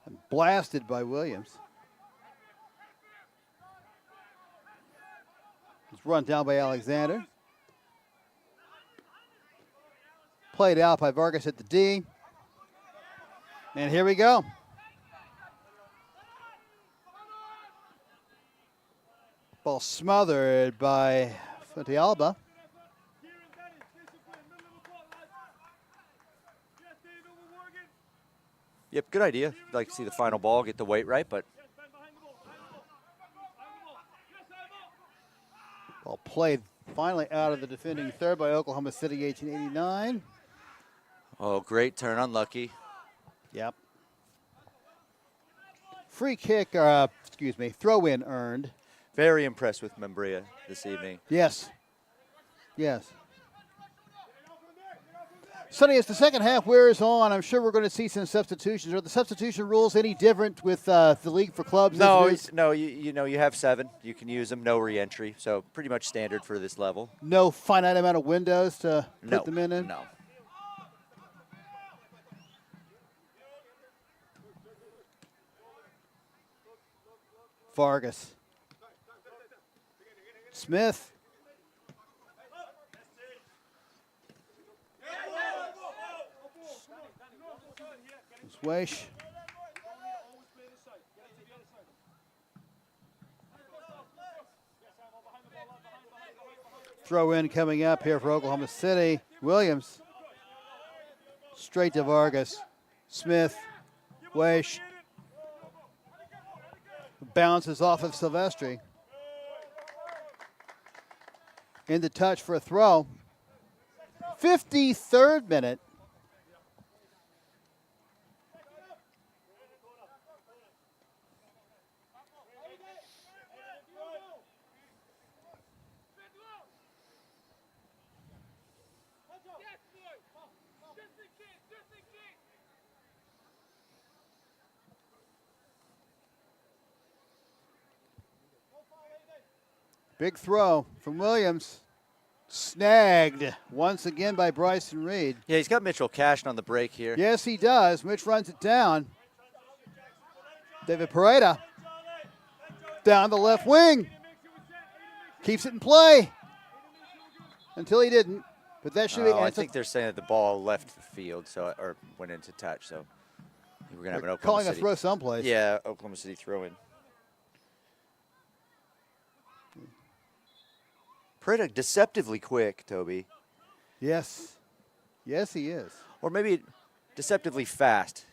And blasted by Williams. It's run down by Alexander. Played out by Vargas at the D. And here we go. Ball smothered by Fontealba. Yep, good idea. I'd like to see the final ball, get the weight right, but Ball played finally out of the defending third by Oklahoma City, 1889. oh, great turn, unlucky. Yep. Free kick, throw in earned. Very impressed with Membria this evening. Yes. Yes. Sonny, as the second half wears on, I'm sure we're going to see some substitutions. Are the substitution rules any different with the League for Clubs? No, as it is? no, you have 7. You can use them, no re-entry. So pretty much standard for this level. No finite amount of windows to No, put them in? no. Vargas. Smith. Swish. Throw in coming up here for Oklahoma City. Williams. Straight to Vargas. Smith. Wish. Bounces off of Silvestri. In the touch for a throw. 53rd minute. Big throw from Williams. Snagged once again by Bryson Reed. Yeah, he's got Mitchell Cashin on the break here. Yes, he does. Mitch runs it down. David Pareda down the left wing. Keeps it in play until he didn't. But that should be. I think they're saying that the ball left the field, or went into touch. So we're gonna have an Oklahoma calling City. a throw someplace. Yeah, Oklahoma City throw in. Pareda deceptively quick, Toby. Yes. Yes, he is. Or maybe deceptively fast.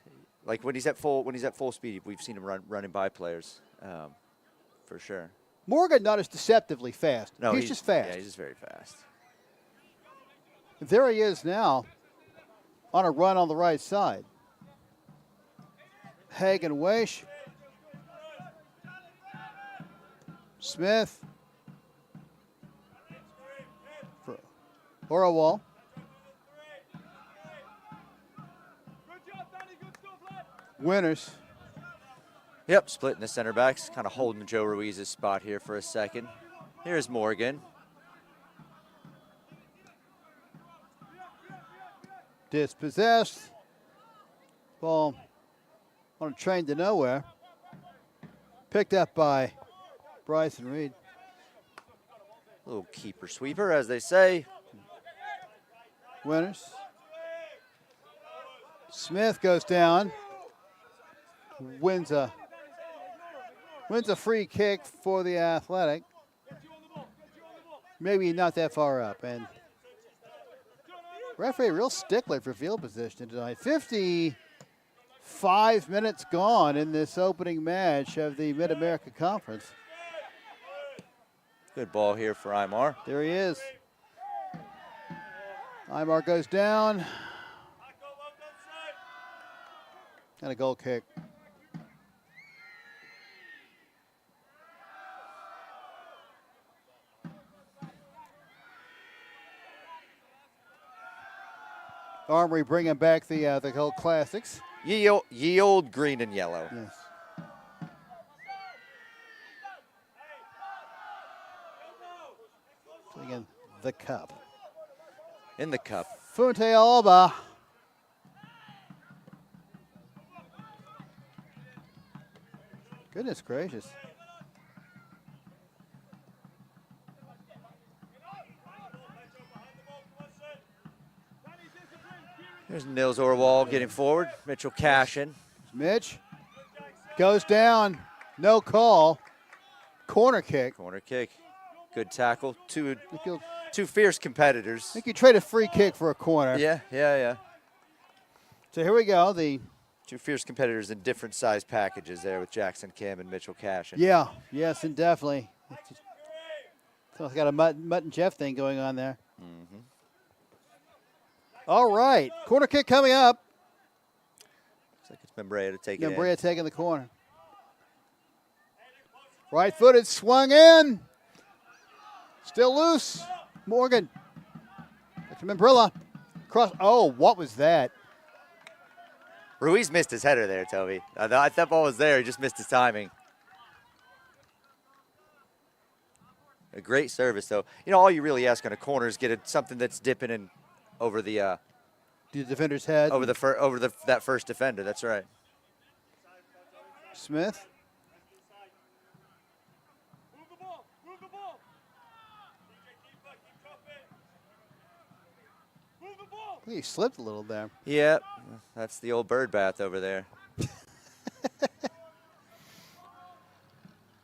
Like when he's at full speed, we've seen him running by players, for sure. Morgan not as deceptively fast. No, he's just fast. Yeah, he's just very fast. There he is now on a run on the right side. Hagen Weish. Smith. Orawall. Winners. Yep, splitting the center backs, kind of holding Joe Ruiz's spot here for a second. Here's Morgan. Dispossessed. Ball on a train to nowhere. Picked up by Bryson Reed. Little keeper sweeper, as they say. Winners. Smith goes down. Wins a free kick for the Athletic. Maybe not that far up. And referee, a real stickler for field position tonight. 55 minutes gone in this opening match of the Mid-America Conference. Good ball here for Aymar. There he is. Aymar goes down. And a goal kick. Armory bringing back the old classics. Ye old green and yellow. Yes. Again, the cup. In the cup. Funte Alba. Goodness gracious. Here's Nils Orwall getting forward. Mitchell Cashin. Mitch goes down. No call. Corner kick. Corner kick. Good tackle. Two I fierce competitors. think you trade a free kick for a corner. Yeah. So here we go. The Two fierce competitors in different size packages there with Jackson Kim and Mitchell Cashin. Yeah, yes, and definitely. It's got a Mutt and Jeff thing going on there. Mm-hmm. All right, corner kick coming up. Looks like it's Membrea to take it in. Membrea taking the corner. Right-footed, swung in. Still loose. Morgan. Back to Membrilla. Cross. Oh, what was that? Ruiz missed his header there, Toby. I thought that ball was there. He just missed his timing. A great service, though. You know, all you really ask on a corner is get something that's dipping in over the defender's head. Over that first defender. That's right. Smith. He slipped a little there. Yeah, that's the old bird bath over there.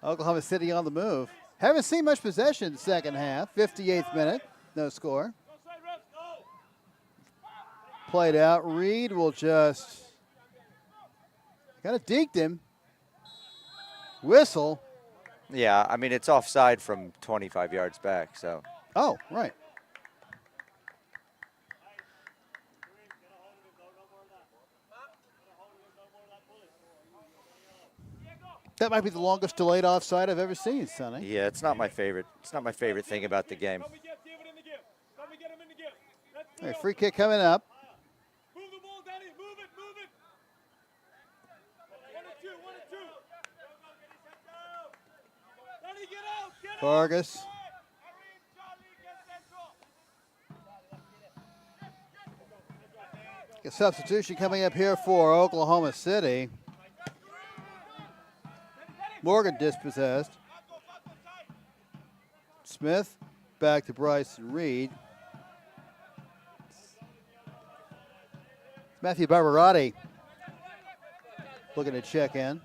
Oklahoma City on the move. Haven't seen much possession in the second half. 58th minute, no score. Played out. Reed will just kind of deked him. Whistle. Yeah, I mean, it's offside from 25 yards back, so. Oh, right. That might be the longest delayed offside I've ever seen, Sonny. Yeah, it's not my favorite. It's not my favorite thing about the game. All right, free kick coming up. Vargas. A substitution coming up here for Oklahoma City. Morgan dispossessed. Smith back to Bryson Reed. Matthew Barbarotti looking to check in.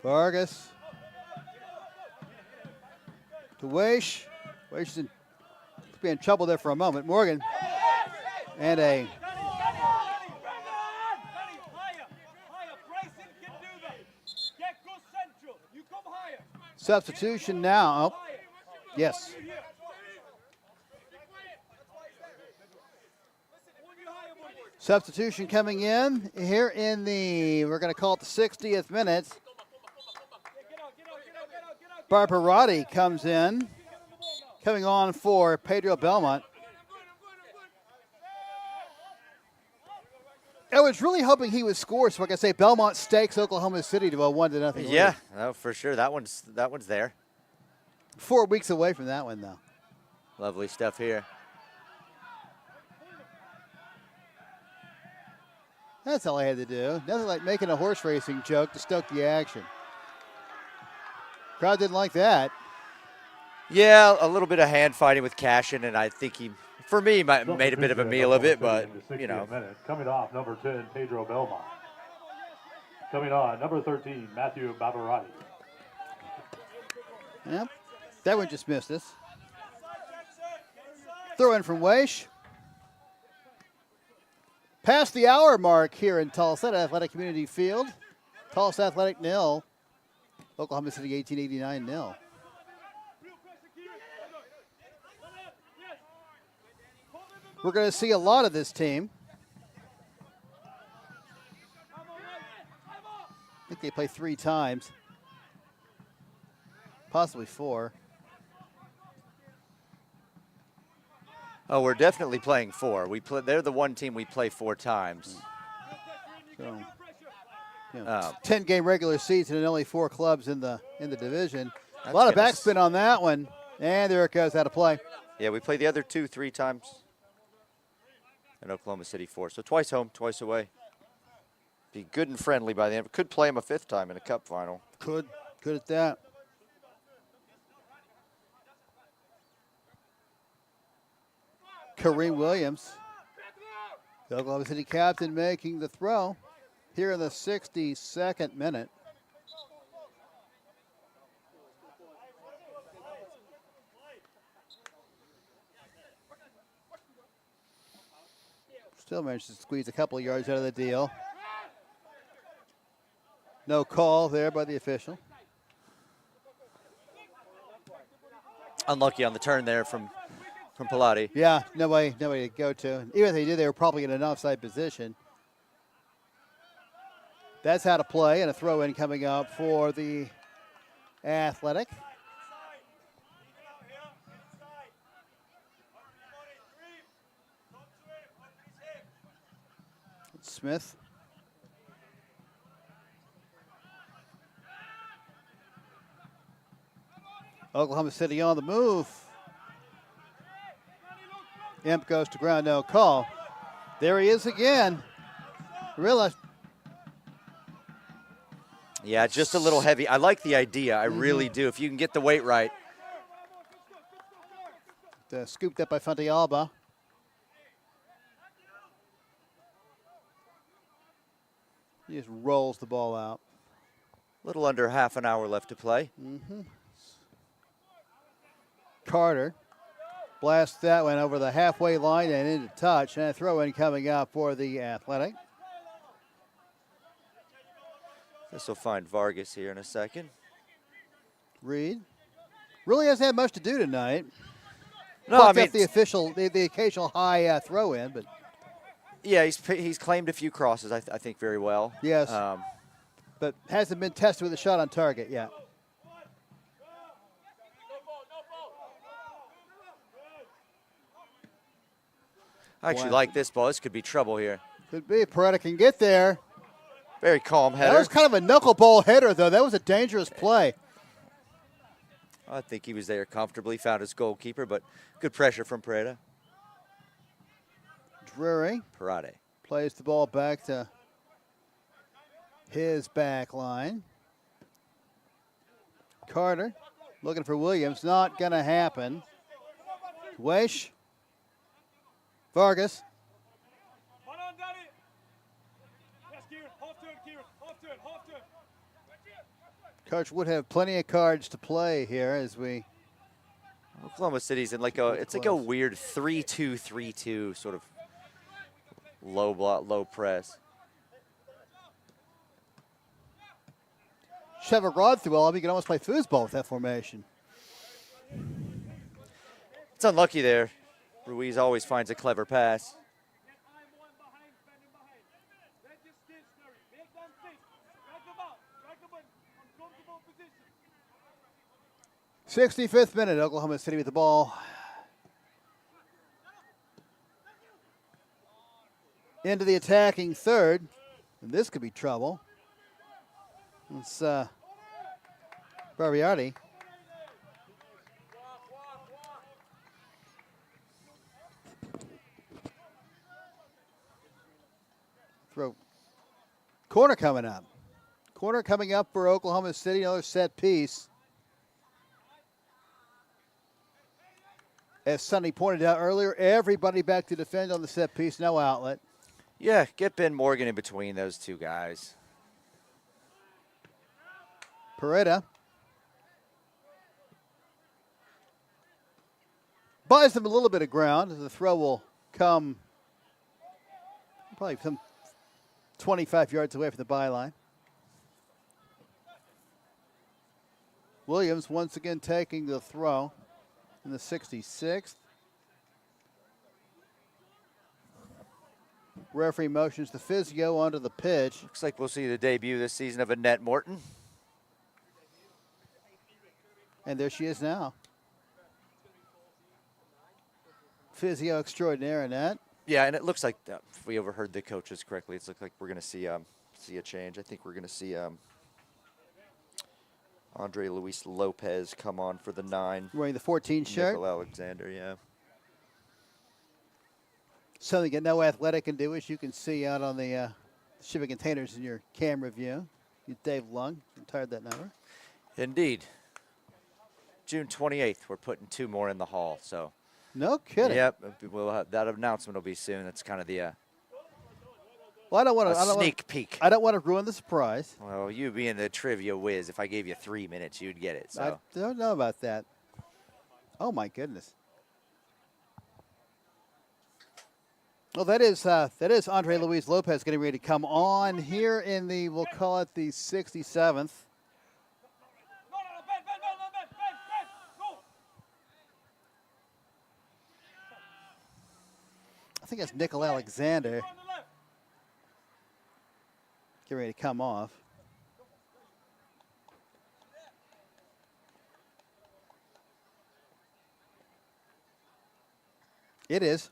Vargas to Weish. Weish is in trouble there for a moment. Morgan and a substitution now. Oh, Yes. Substitution coming in here in the, we're going to call it the 60th minute. Barbarati comes in, coming on for Pedro Belmont. I was really hoping he would score so I could say Belmont stakes Oklahoma City to a 1-0 lead. Yeah, no, for sure. That one's there. 4 weeks away from that one, though. Lovely stuff here. That's all I had to do. Nothing like making a horse racing joke to stoke the action. Crowd didn't like that. Yeah, a little bit of hand fighting with Cashin, and I think he, for me, made a bit of a meal of it, but, you know. Coming off, number 10, Pedro Belmont. Coming on, number 13, Matthew Barbarati. Yep, that one just missed us. Throw in from Weish. Past the hour mark here in Tulsa at Athletic Community Field. Tulsa Athletic 0. Oklahoma City 1889 0. We're going to see a lot of this team. I think they play 3 times. Possibly 4. Oh, we're definitely playing 4. They're the one team we play 4 times. So, 10-game regular season and only 4 clubs in the division. A lot of backspin on that one, and there it goes out of play. Yeah, we play the other 2 3 times. And Oklahoma City 4. So twice home, twice away. Be good and friendly by the end. Could play them a 5th time in a cup final. Could at that. Kareem Williams, the Oklahoma City captain, making the throw here in the 62nd minute. Still managed to squeeze a couple of yards out of the deal. No call there by the official. Unlucky on the turn there from Pilati. Yeah, nobody to go to. Even if they did, they were probably in an offside position. That's how to play, and a throw-in coming up for the Athletic. Smith. Oklahoma City on the move. Imp goes to ground, no call. There he is again. Realize. Yeah, just a little heavy. I like the idea. I really do. If you can get the weight right. Scooped up by Fontealba. He just rolls the ball out. A little under half an hour left to play. Carter blasts that one over the halfway line and into touch. And a throw-in coming up for the Athletic. This will find Vargas here in a second. Reed really hasn't had much to do tonight. No, I mean the occasional high throw-in, but yeah, he's claimed a few crosses. I think very well. Yes, but hasn't been tested with a shot on target yet. I actually like this ball. This could be trouble here. Could be. Peretta can get there. Very calm header. That was kind of a knuckleball header, though. That was a dangerous play. I think he was there comfortably, found his goalkeeper, but good pressure from Peretta. Drury Parade plays the ball back to his back line. Carter looking for Williams. Not going to happen. Weish. Vargas. Coach would have plenty of cards to play here as we. Oklahoma City's in like a weird 3-2-3-2 sort of low block, low press. Shove a rod through all. You can almost play foosball with that formation. It's unlucky there. Ruiz always finds a clever pass. 65th minute, Oklahoma City with the ball. Into the attacking third. And this could be trouble. It's Barbiardi. Throw. Corner coming up. Corner coming up for Oklahoma City. Another set piece. As Sonny pointed out earlier, everybody back to defend on the set piece. No outlet. Yeah, get Ben Morgan in between those two guys. Peretta buys them a little bit of ground. The throw will come probably some 25 yards away from the byline. Williams once again taking the throw in the 66th. Referee motions the physio onto the pitch. Looks like we'll see the debut this season of Annette Morton. And there she is now. Physio extraordinaire, Annette. Yeah, and it looks like, if we overheard the coaches correctly, it looks like we're going to see a change. I think we're going to see Andre Luis Lopez come on for the 9. Wearing the 14 shirt. Nickel Alexander, yeah. Something that No Athletic can do, as you can see out on the shipping containers in your camera view. Dave Lung retired that number. Indeed. June 28th, we're putting 2 more in the hall. So. No kidding. Yep, that announcement will be soon. That's kind of the well, I don't want to sneak peek. I don't want to ruin the surprise. Well, you being the trivia whiz, if I gave you 3 minutes, you'd get it. So. I don't know about that. Oh my goodness. Well, that is Andre Luis Lopez getting ready to come on here in the, we'll call it the 67th. I think that's Nickel Alexander getting ready to come off. It is.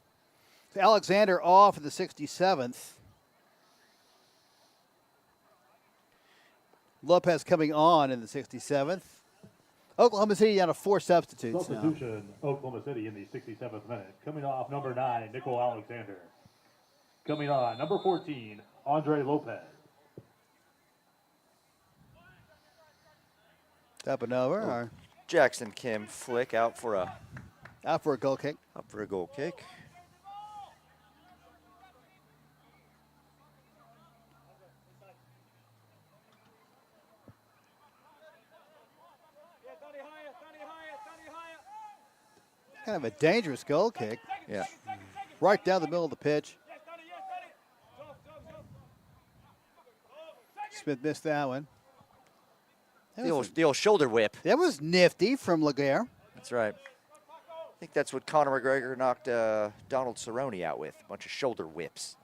Alexander off at the 67th. Lopez coming on in the 67th. Oklahoma City down to 4 substitutes Substitution, now. Oklahoma City in the 67th minute. Coming off number 9, Nickel Alexander. Coming on number 14, Andre Lopez. Up and over. Or Jackson Kim flick out for a goal kick. Up for a goal kick. Kind of a dangerous goal kick. Yeah. Right down the middle of the pitch. Smith missed that one. The old shoulder whip. That was nifty from Laguerre. That's right. I think that's what Conor McGregor knocked Donald Cerrone out with. A bunch of shoulder whips.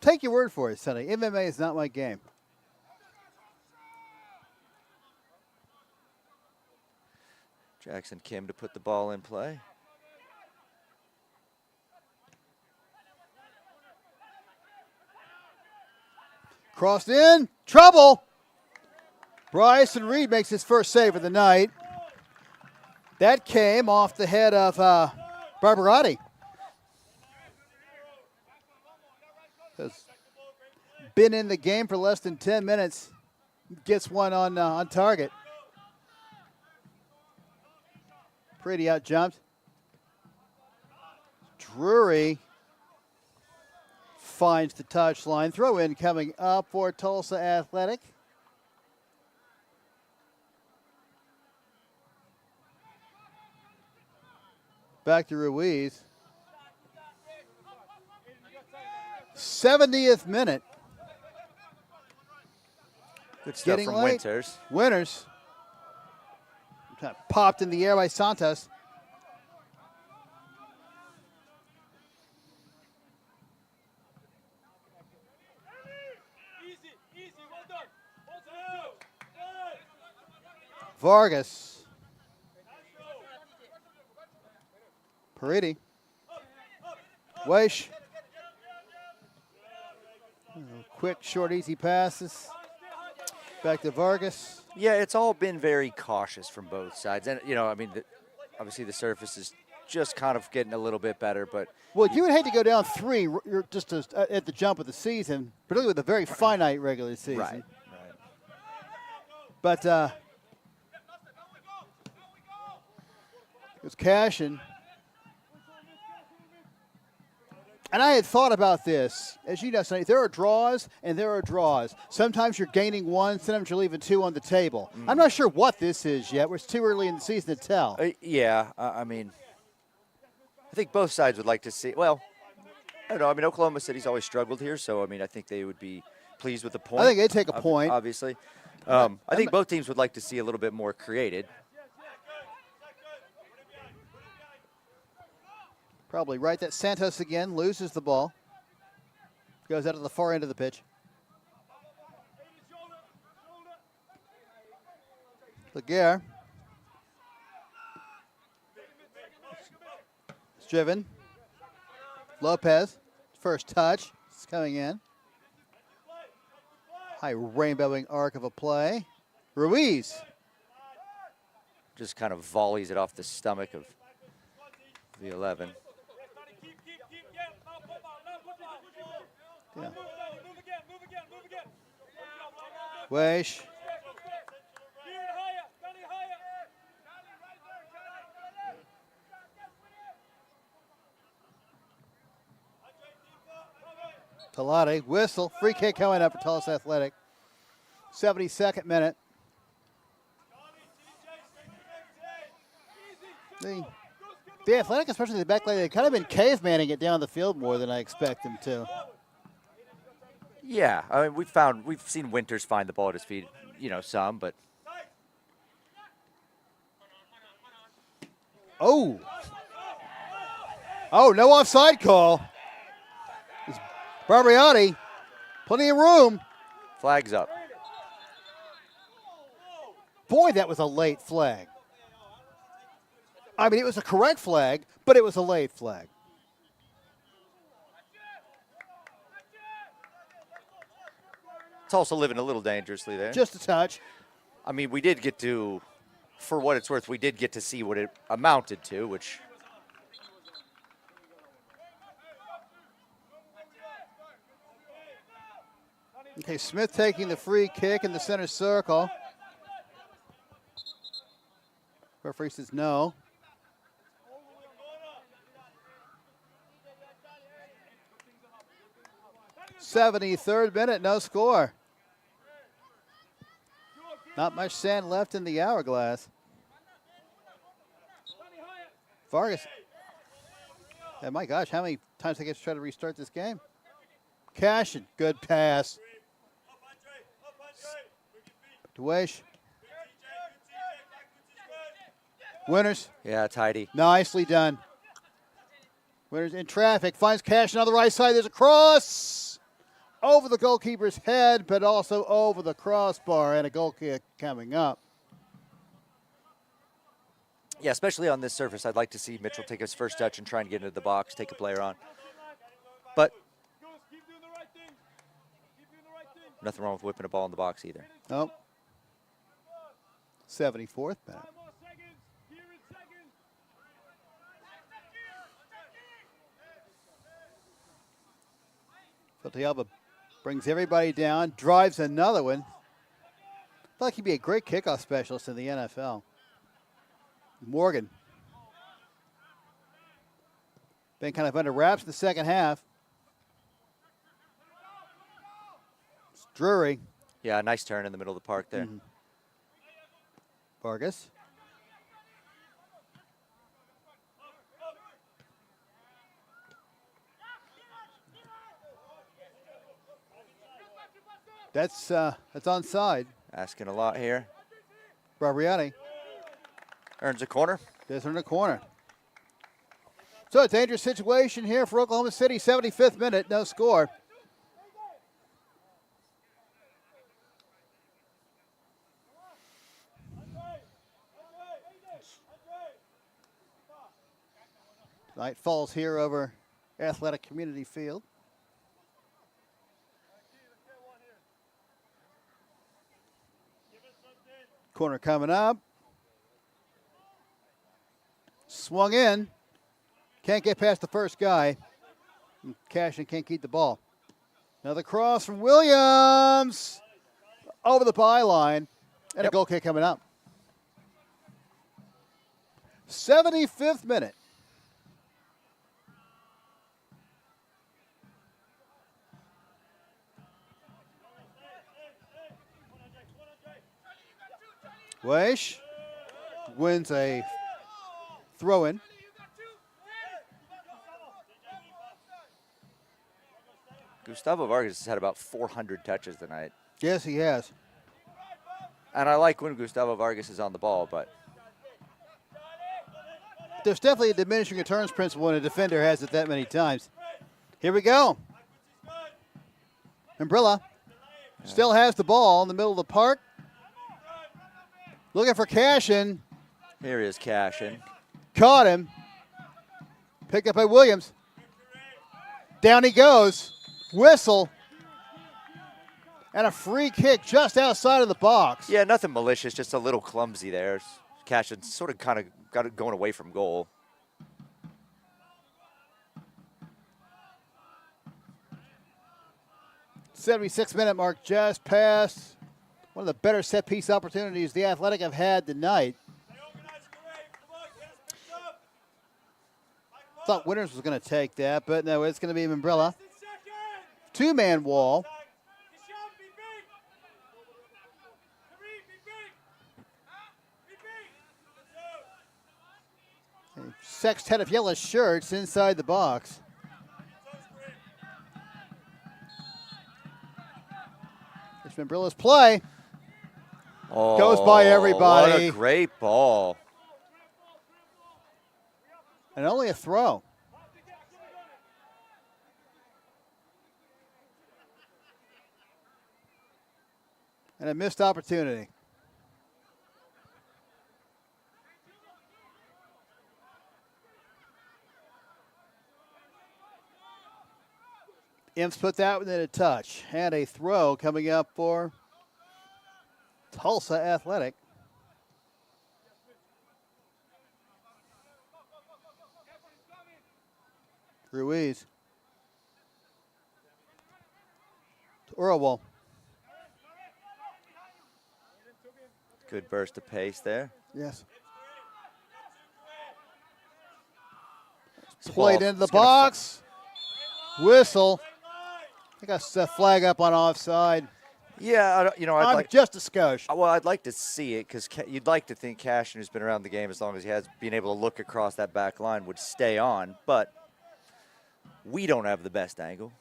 Take your word for it, Sonny. MMA is not my game. Jackson Kim to put the ball in play. Crossed in. Trouble. Bryson Reed makes his first save of the night. That came off the head of Barbarotti. Has been in the game for less than 10 minutes. Gets one on target. Pretty out jumped. Drury finds the touchline. Throw in coming up for Tulsa Athletic. Back to Ruiz. 70th minute. Good stuff from Winters. Winters. Popped in the air by Santos. Vargas. Paridi. Weish. Quick, short, easy passes. Back to Vargas. Yeah, it's all been very cautious from both sides. And, you know, I mean, obviously the surface is just kind of getting a little bit better, but. Well, you would hate to go down 3 you're just at the jump of the season, particularly with a very finite regular season. Right. But it's cashing. And I had thought about this. As you know, Sonny, there are draws and there are draws. Sometimes you're gaining 1, sometimes you're leaving 2 on the table. I'm not sure what this is yet. It's too early in the season to tell. Yeah, I mean, I think both sides would like to see. Well, I don't know. I mean, Oklahoma City's always struggled here, so I mean, I think they would be pleased with the point. I think they'd take a point. Obviously. I think both teams would like to see a little bit more created. Probably right. That Santos again loses the ball. Goes out to the far end of the pitch. Laguerre. It's driven. Lopez. First touch. It's coming in. High rainbowing arc of a play. Ruiz. Just kind of volleys it off the stomach of the 11. Yeah. Weish. Talade, whistle, free kick coming up for Tulsa Athletic. 72nd minute. The Athletic, especially the back line, they've kind of been cavemaning it down the field more than I expect them to. Yeah, I mean, we've seen Winters find the ball at his feet, you know, some, but. Oh, no offside call. It's Barbiati, plenty of room. Flag's up. Boy, that was a late flag. I mean, it was a correct flag, but it was a late flag. Tulsa living a little dangerously there. Just a touch. I mean, we did get to, for what it's worth, we did get to see what it amounted to, which. Okay, Smith taking the free kick in the center circle. Referee says no. '73rd minute, no score. Not much sand left in the hourglass. Vargas. And my gosh, how many times I get to try to restart this game? Cashin, good pass. Dwesh. Winters. Yeah, tidy. Nicely done. Winters in traffic, finds Cashin on the right side. There's a cross over the goalkeeper's head, but also over the crossbar, and a goal kick coming up. Yeah, especially on this surface, I'd like to see Mitchell take his first touch and try and get into the box, take a player on. But nothing wrong with whipping a ball in the box either. Nope. 74th minute. Villalba brings everybody down, drives another one. I feel like he'd be a great kickoff specialist in the NFL. Morgan. Been kind of under wraps in the second half. It's Drury. Yeah, nice turn in the middle of the park there. Mm-hmm. Vargas. That's onside. Asking a lot here. Barbiani. Earns a corner. Gets her in the corner. So a dangerous situation here for Oklahoma City. 75th minute, no score. Night falls here over Athletic Community Field. Corner coming up. Swung in. Can't get past the first guy. Cashin can't keep the ball. Another cross from Williams. Over the byline. And a goal kick coming up. 75th minute. Weish wins a throw-in. Gustavo Vargas has had about 400 touches tonight. Yes, he has. And I like when Gustavo Vargas is on the ball, but there's definitely a diminishing returns principle when a defender has it that many times. Here we go. Umbrella still has the ball in the middle of the park. Looking for Cashin. Here is Cashin. Caught him. Picked up by Williams. Down he goes. Whistle. And a free kick just outside of the box. Yeah, nothing malicious, just a little clumsy there. Cashin sort of kind of got it going away from goal. '76-minute mark just passed. One of the better set-piece opportunities the Athletic have had tonight. Thought Winters was going to take that, but no, it's going to be Umbrella. Two-man wall. A sextet of yellow shirts inside the box. It's Umbrella's play. Oh, goes by everybody. What a great ball. And only a throw. And a missed opportunity. Imps put that within a touch. And a throw coming up for Tulsa Athletic. Ruiz. To Orwell. Good burst of pace there. Yes. Played into the box. Whistle. I got a flag up on offside. Yeah, I'd like just a skosh. Well, I'd like to see it because you'd like to think Cashin, who's been around the game as long as he has, being able to look across that back line, would stay on. But we don't have the best angle.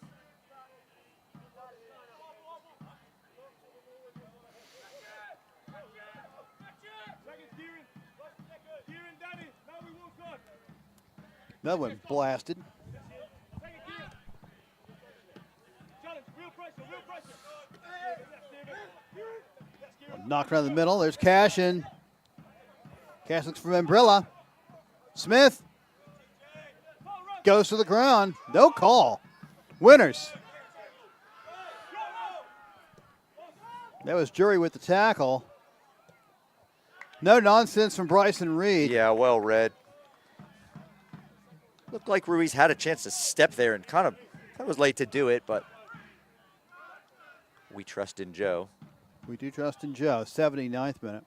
That one blasted. Knocked around the middle. There's Cashin. Cash looks for Umbrella. Smith goes to the ground. No call. Winners. That was Jury with the tackle. No nonsense from Bryson Reed. Yeah, well read. Looked like Ruiz had a chance to step there and kind of was late to do it, but we trust in Joe. We do trust in Joe. 79th minute.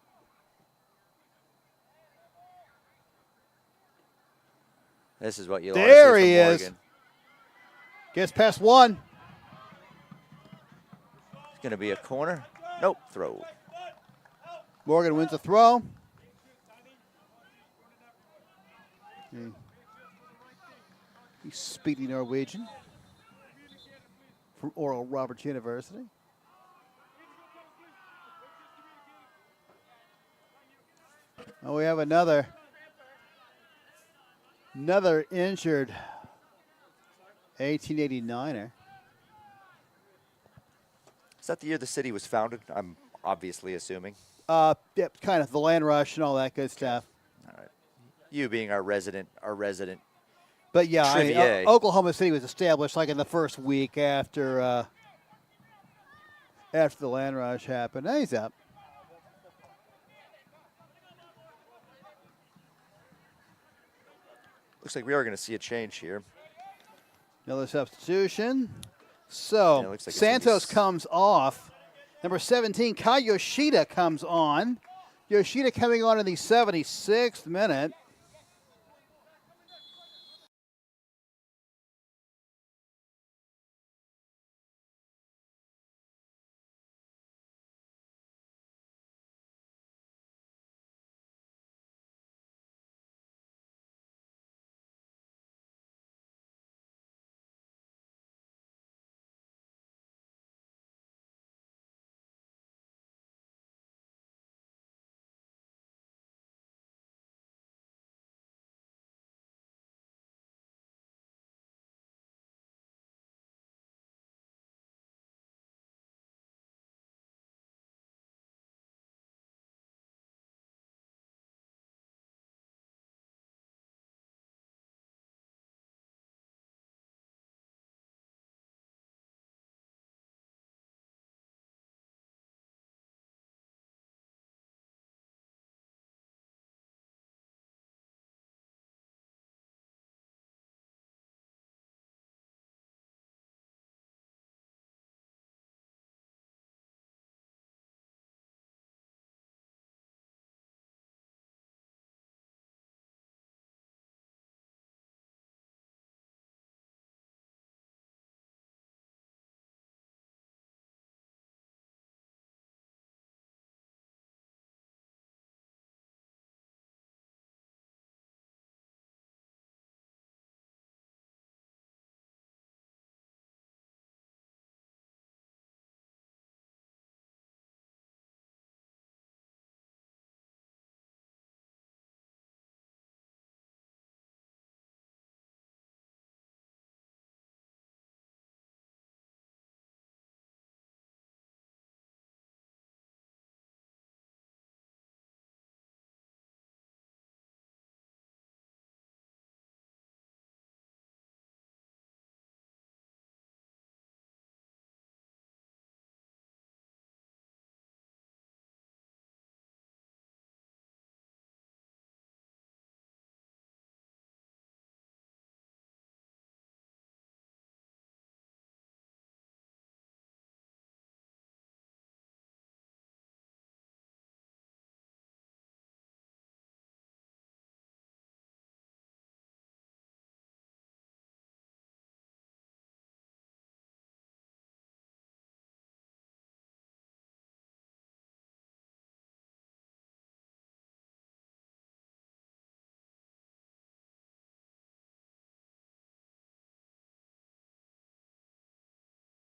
This is what you like to see There from he is. Morgan. Gets past one. It's going to be a corner. Nope, throw. Morgan wins the throw. He's speedy Norwegian from Oral Roberts University. Oh, we have another injured 1889er. Is that the year the city was founded? I'm obviously assuming. Yep, kind of the land rush and all that good stuff. All right. You being our resident. But yeah, I mean, Trivia. Oklahoma City was established like in the first week after the land rush happened. Hey, he's up. Looks like we are going to see a change here. Another substitution. So Yeah, looks like it's Santos gonna be comes off. Number 17, Kai Yoshida comes on. Yoshida coming on in the 76th minute.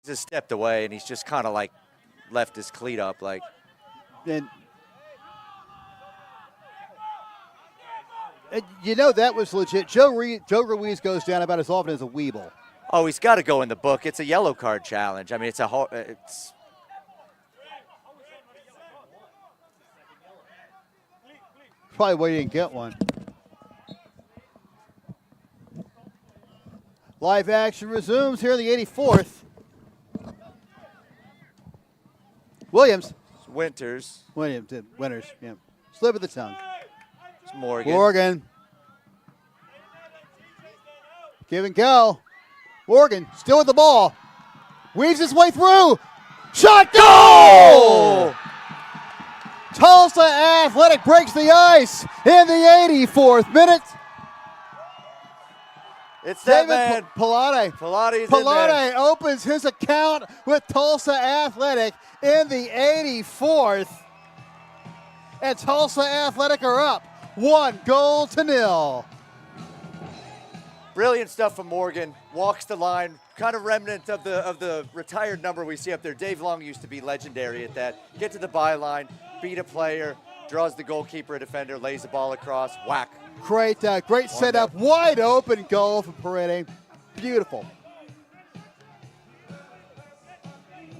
Just stepped away, and he's just kind of like left his cleat up, like. And you know that was legit. Joe Ruiz goes down about as often as a weeble. Oh, he's got to go in the book. It's a yellow card challenge. I mean, it's probably why you didn't get one. Live action resumes here in the 84th. Williams. Winters. Winters, yeah. Slip of the tongue. It's Morgan. Morgan. Give and go. Morgan still with the ball. Weaves his way through. Shot, goal! Tulsa Athletic breaks the ice in the 84th minute. It's that David man. Pilate opens his account with Tulsa Athletic in the 84th. And Tulsa Athletic are up 1-0. Brilliant stuff from Morgan. Walks the line. Kind of remnant of the retired number we see up there. Dave Long used to be legendary at that. Get to the byline, beat a player, draws the goalkeeper, a defender, lays the ball across, whack. Great setup, wide open goal for Paredes. Beautiful.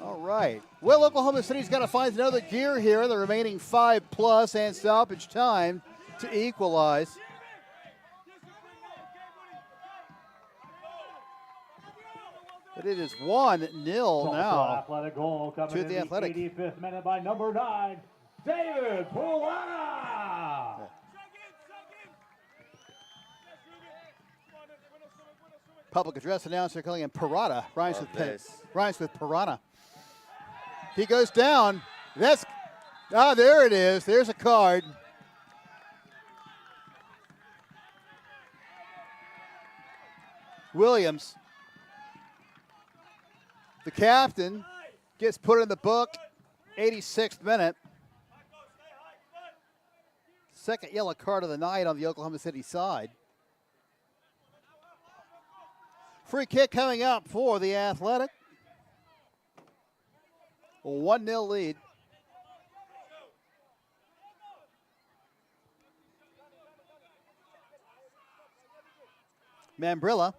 All right. Well, Oklahoma City's got to find another gear here in the remaining 5+ and stoppage time to equalize. But it is 1-0 now Athletic goal coming to in the Athletic. 85th minute by number 9, David Pulana. Public address announcer calling him Pirata. Rhymes with Piranha. He goes down. There it is. There's a card. Williams, the captain, gets put in the book. 86th minute. Second yellow card of the night on the Oklahoma City side. Free kick coming up for the Athletic. A 1-0 lead. Mambrilla.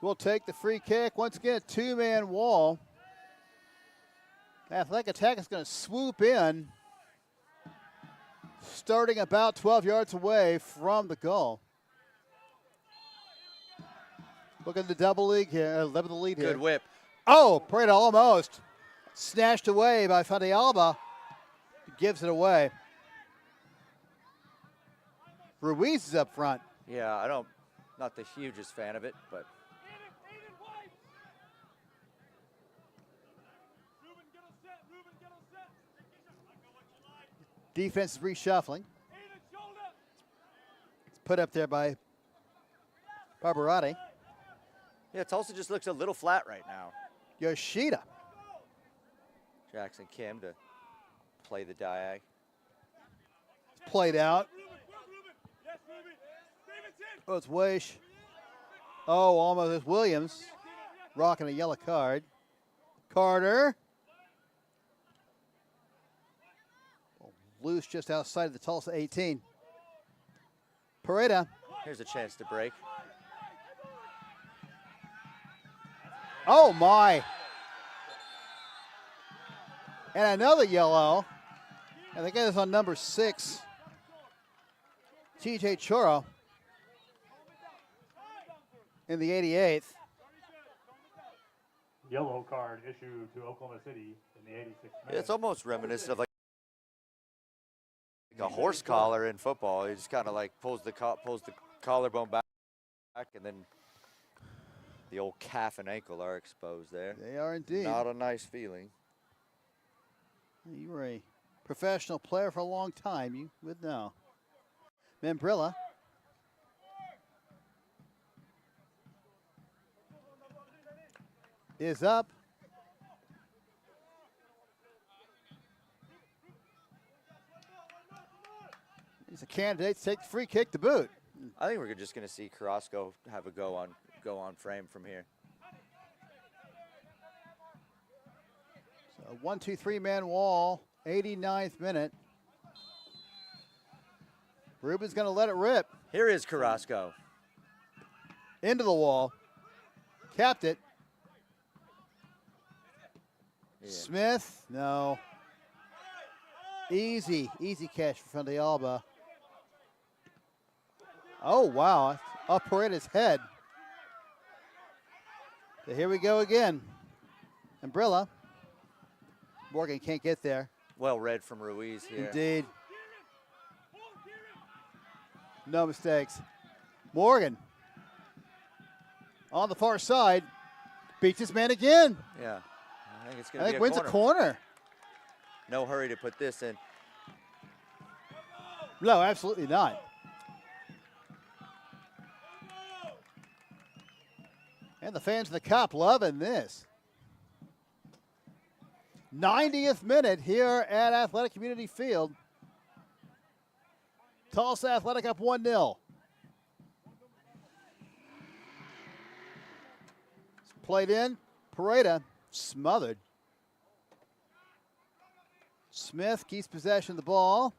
Will take the free kick. Once again, a two-man wall. Athletic attack is going to swoop in, starting about 12 yards away from the goal. Look at the double lead here, the lead here. Good whip. Oh, Paredes almost snatched away by Fandialba. Gives it away. Ruiz is up front. Yeah, not the hugest fan of it, but. Defense is reshuffling. It's put up there by Barbarati. Yeah, Tulsa just looks a little flat right now. Yoshida. Jackson Kim to play the diag. Played out. Oh, it's Weish. Oh, almost it's Williams. Rocking a yellow card. Carter. Loose just outside of the Tulsa 18. Paredes. Here's a chance to break. Oh, my. And another yellow. I think that is on number 6. TJ Choro in the 88th. Yellow card issued to Oklahoma City in the 86th minute. Yeah, it's almost reminiscent of like a horse collar in football. He just kind of like pulls the collarbone back, and then the old calf and ankle are exposed there. They are indeed. Not a nice feeling. You were a professional player for a long time. You would know. Mambrilla. Is up. He's a candidate to take the free kick to boot. I think we're just going to see Carrasco have a go on frame from here. So 1-2-3 man wall, 89th minute. Ruben's going to let it rip. Here is Carrasco. Into the wall. Capped it. Yeah. Smith, no. Easy catch for Fandialba. Oh, wow. Up Paredes' head. So here we go again. Umbrella. Morgan can't get there. Well read from Ruiz here. Indeed. No mistakes. Morgan on the far side. Beats his man again. Yeah. I think it's going to be a wins corner. a corner. No hurry to put this in. No, absolutely not. And the fans of the Cup loving this. 90th minute here at Athletic Community Field. Tulsa Athletic up 1-0. Played in. Pareda smothered. Smith keeps possession of the ball.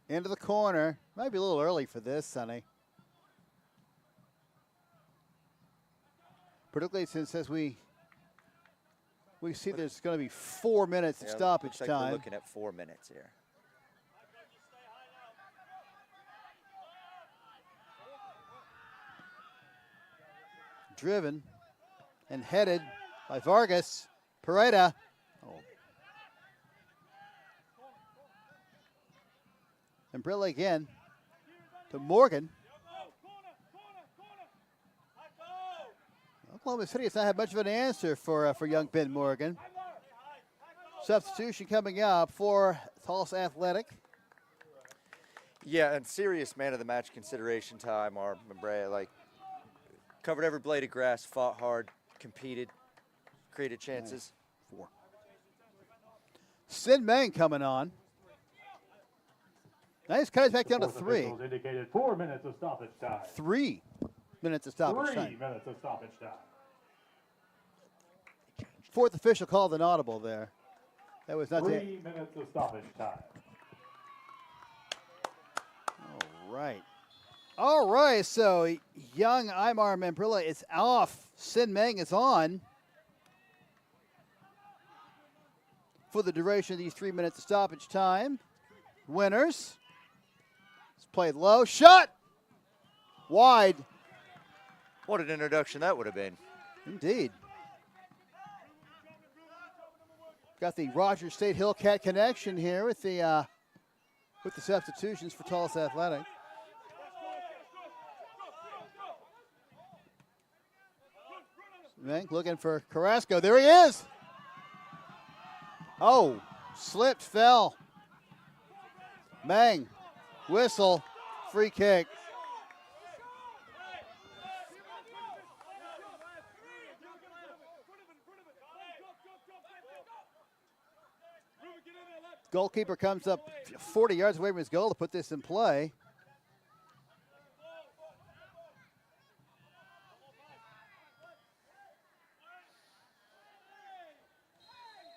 Into the corner. Might be a little early for this, Sonny. Particularly since as we see there's going to be 4 minutes of stoppage looks like time. We're looking at 4 minutes here. Driven and headed by Vargas. Pareda. Oh. And Brilla again to Morgan. Oklahoma City has not had much of an answer for young Ben Morgan. Substitution coming up for Tulsa Athletic. Yeah, and serious man of the match consideration time. Our Membrea, like, covered every blade of grass, fought hard, competed, created chances. 4. Sid Meng coming on. Nice cut it back down to 3. Indicated 4 minutes of stoppage time. 3 minutes of stoppage 3 time. minutes of stoppage time. 4th official called an audible there. That was not 3 minutes of stoppage time. All right. All right, so young Aymar Membrilla is off. Sin Meng is on for the duration of these 3 minutes of stoppage time. Winners. It's played low. Shot! Wide. What an introduction that would have been. Indeed. Got the Rogers State Hillcat connection here with the substitutions for Tulsa Athletic. Meng looking for Carrasco. There he is. Oh, slipped, fell. Meng, whistle, free kick. Goalkeeper comes up 40 yards away from his goal to put this in play.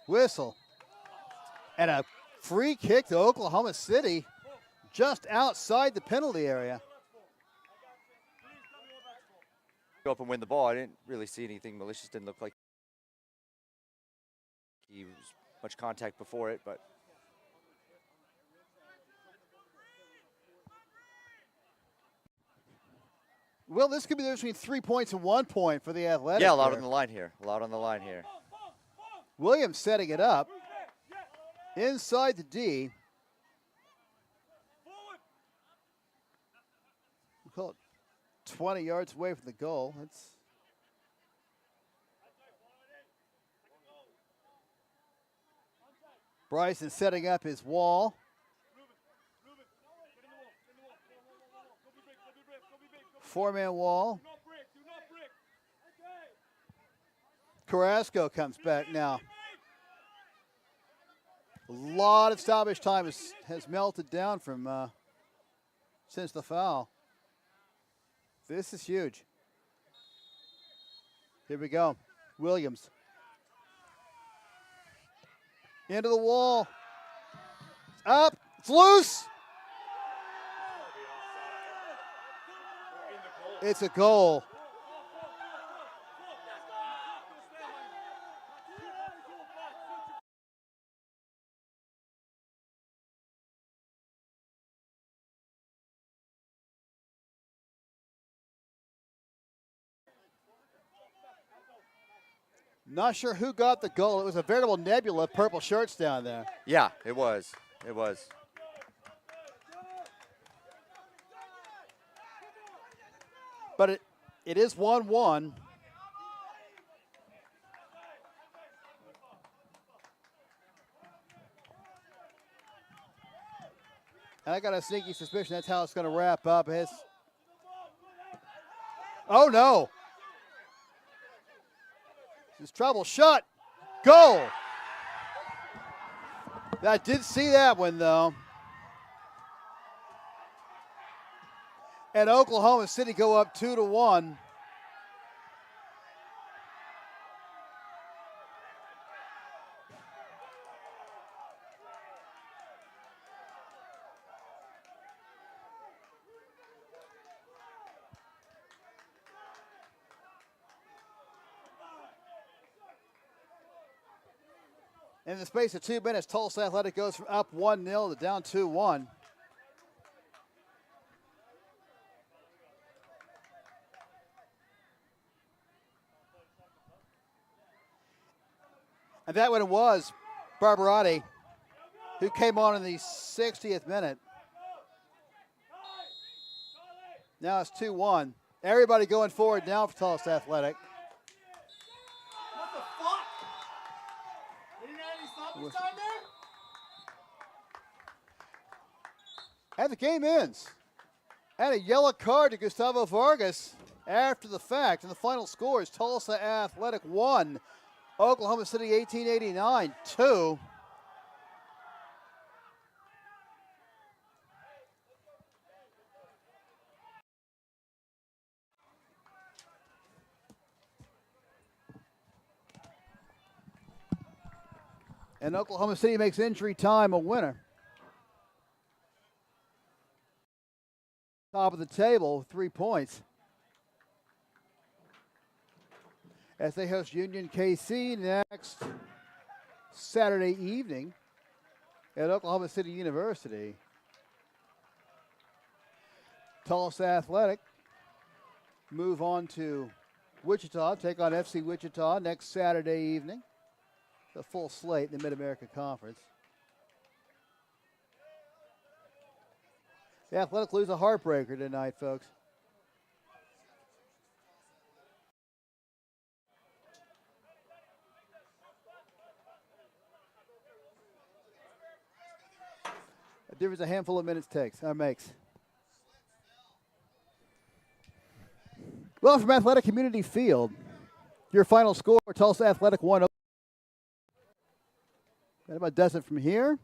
Whistle. And a free kick to Oklahoma City just outside the penalty area. Go up and win the ball. I didn't really see anything malicious. Didn't look like he was much contact before it, but Well, this could be the difference between 3 points and 1 point for the Athletic. yeah, a lot here. on the line here. A lot on the line here. Williams setting it up. Inside the D. We'll call it 20 yards away from the goal. That's Bryson setting up his wall. Four-man wall. Carrasco comes back now. A lot of stoppage time has melted down from since the foul. This is huge. Here we go. Williams. Into the wall. Up. It's loose. It's a goal. Not sure who got the goal. It was a veritable nebula of purple shirts down there. Yeah, it was. It was. But it is 1-1. And I got a sneaky suspicion that's how it's going to wrap up. Oh, no. This is trouble. Shot. Goal. I did see that one, though. And Oklahoma City go up 2-1. In the space of 2 minutes, Tulsa Athletic goes from up 1-0 to down 2-1. And that one was Barbarotti, who came on in the 60th minute. Now it's 2-1. Everybody going forward now for Tulsa Athletic. What the fuck? Didn't any stoppage time there? And the game ends. And a yellow card to Gustavo Vargas after the fact. And the final score is Tulsa Athletic 1, Oklahoma City 1889 2. And Oklahoma City makes injury time a winner. Top of the table, 3 points. As they host Union KC next Saturday evening at Oklahoma City University. Tulsa Athletic move on to Wichita, take on FC Wichita next Saturday evening. The full slate in the Mid-America Conference. The Athletic lose a heartbreaker tonight, folks. A difference a handful of minutes makes. Well, from Athletic Community Field, your final score, Tulsa Athletic 1. That about does it from here.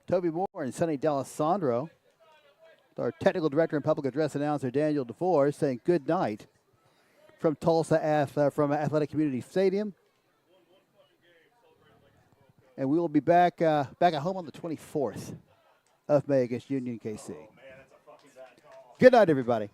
Toby Moore and Sonny D'Alessandro. Our technical director and public address announcer, Daniel DeVore, saying good night from Tulsa, from Athletic Community Stadium. And we will be back at home on the 24th of May against Union KC. Good night, everybody.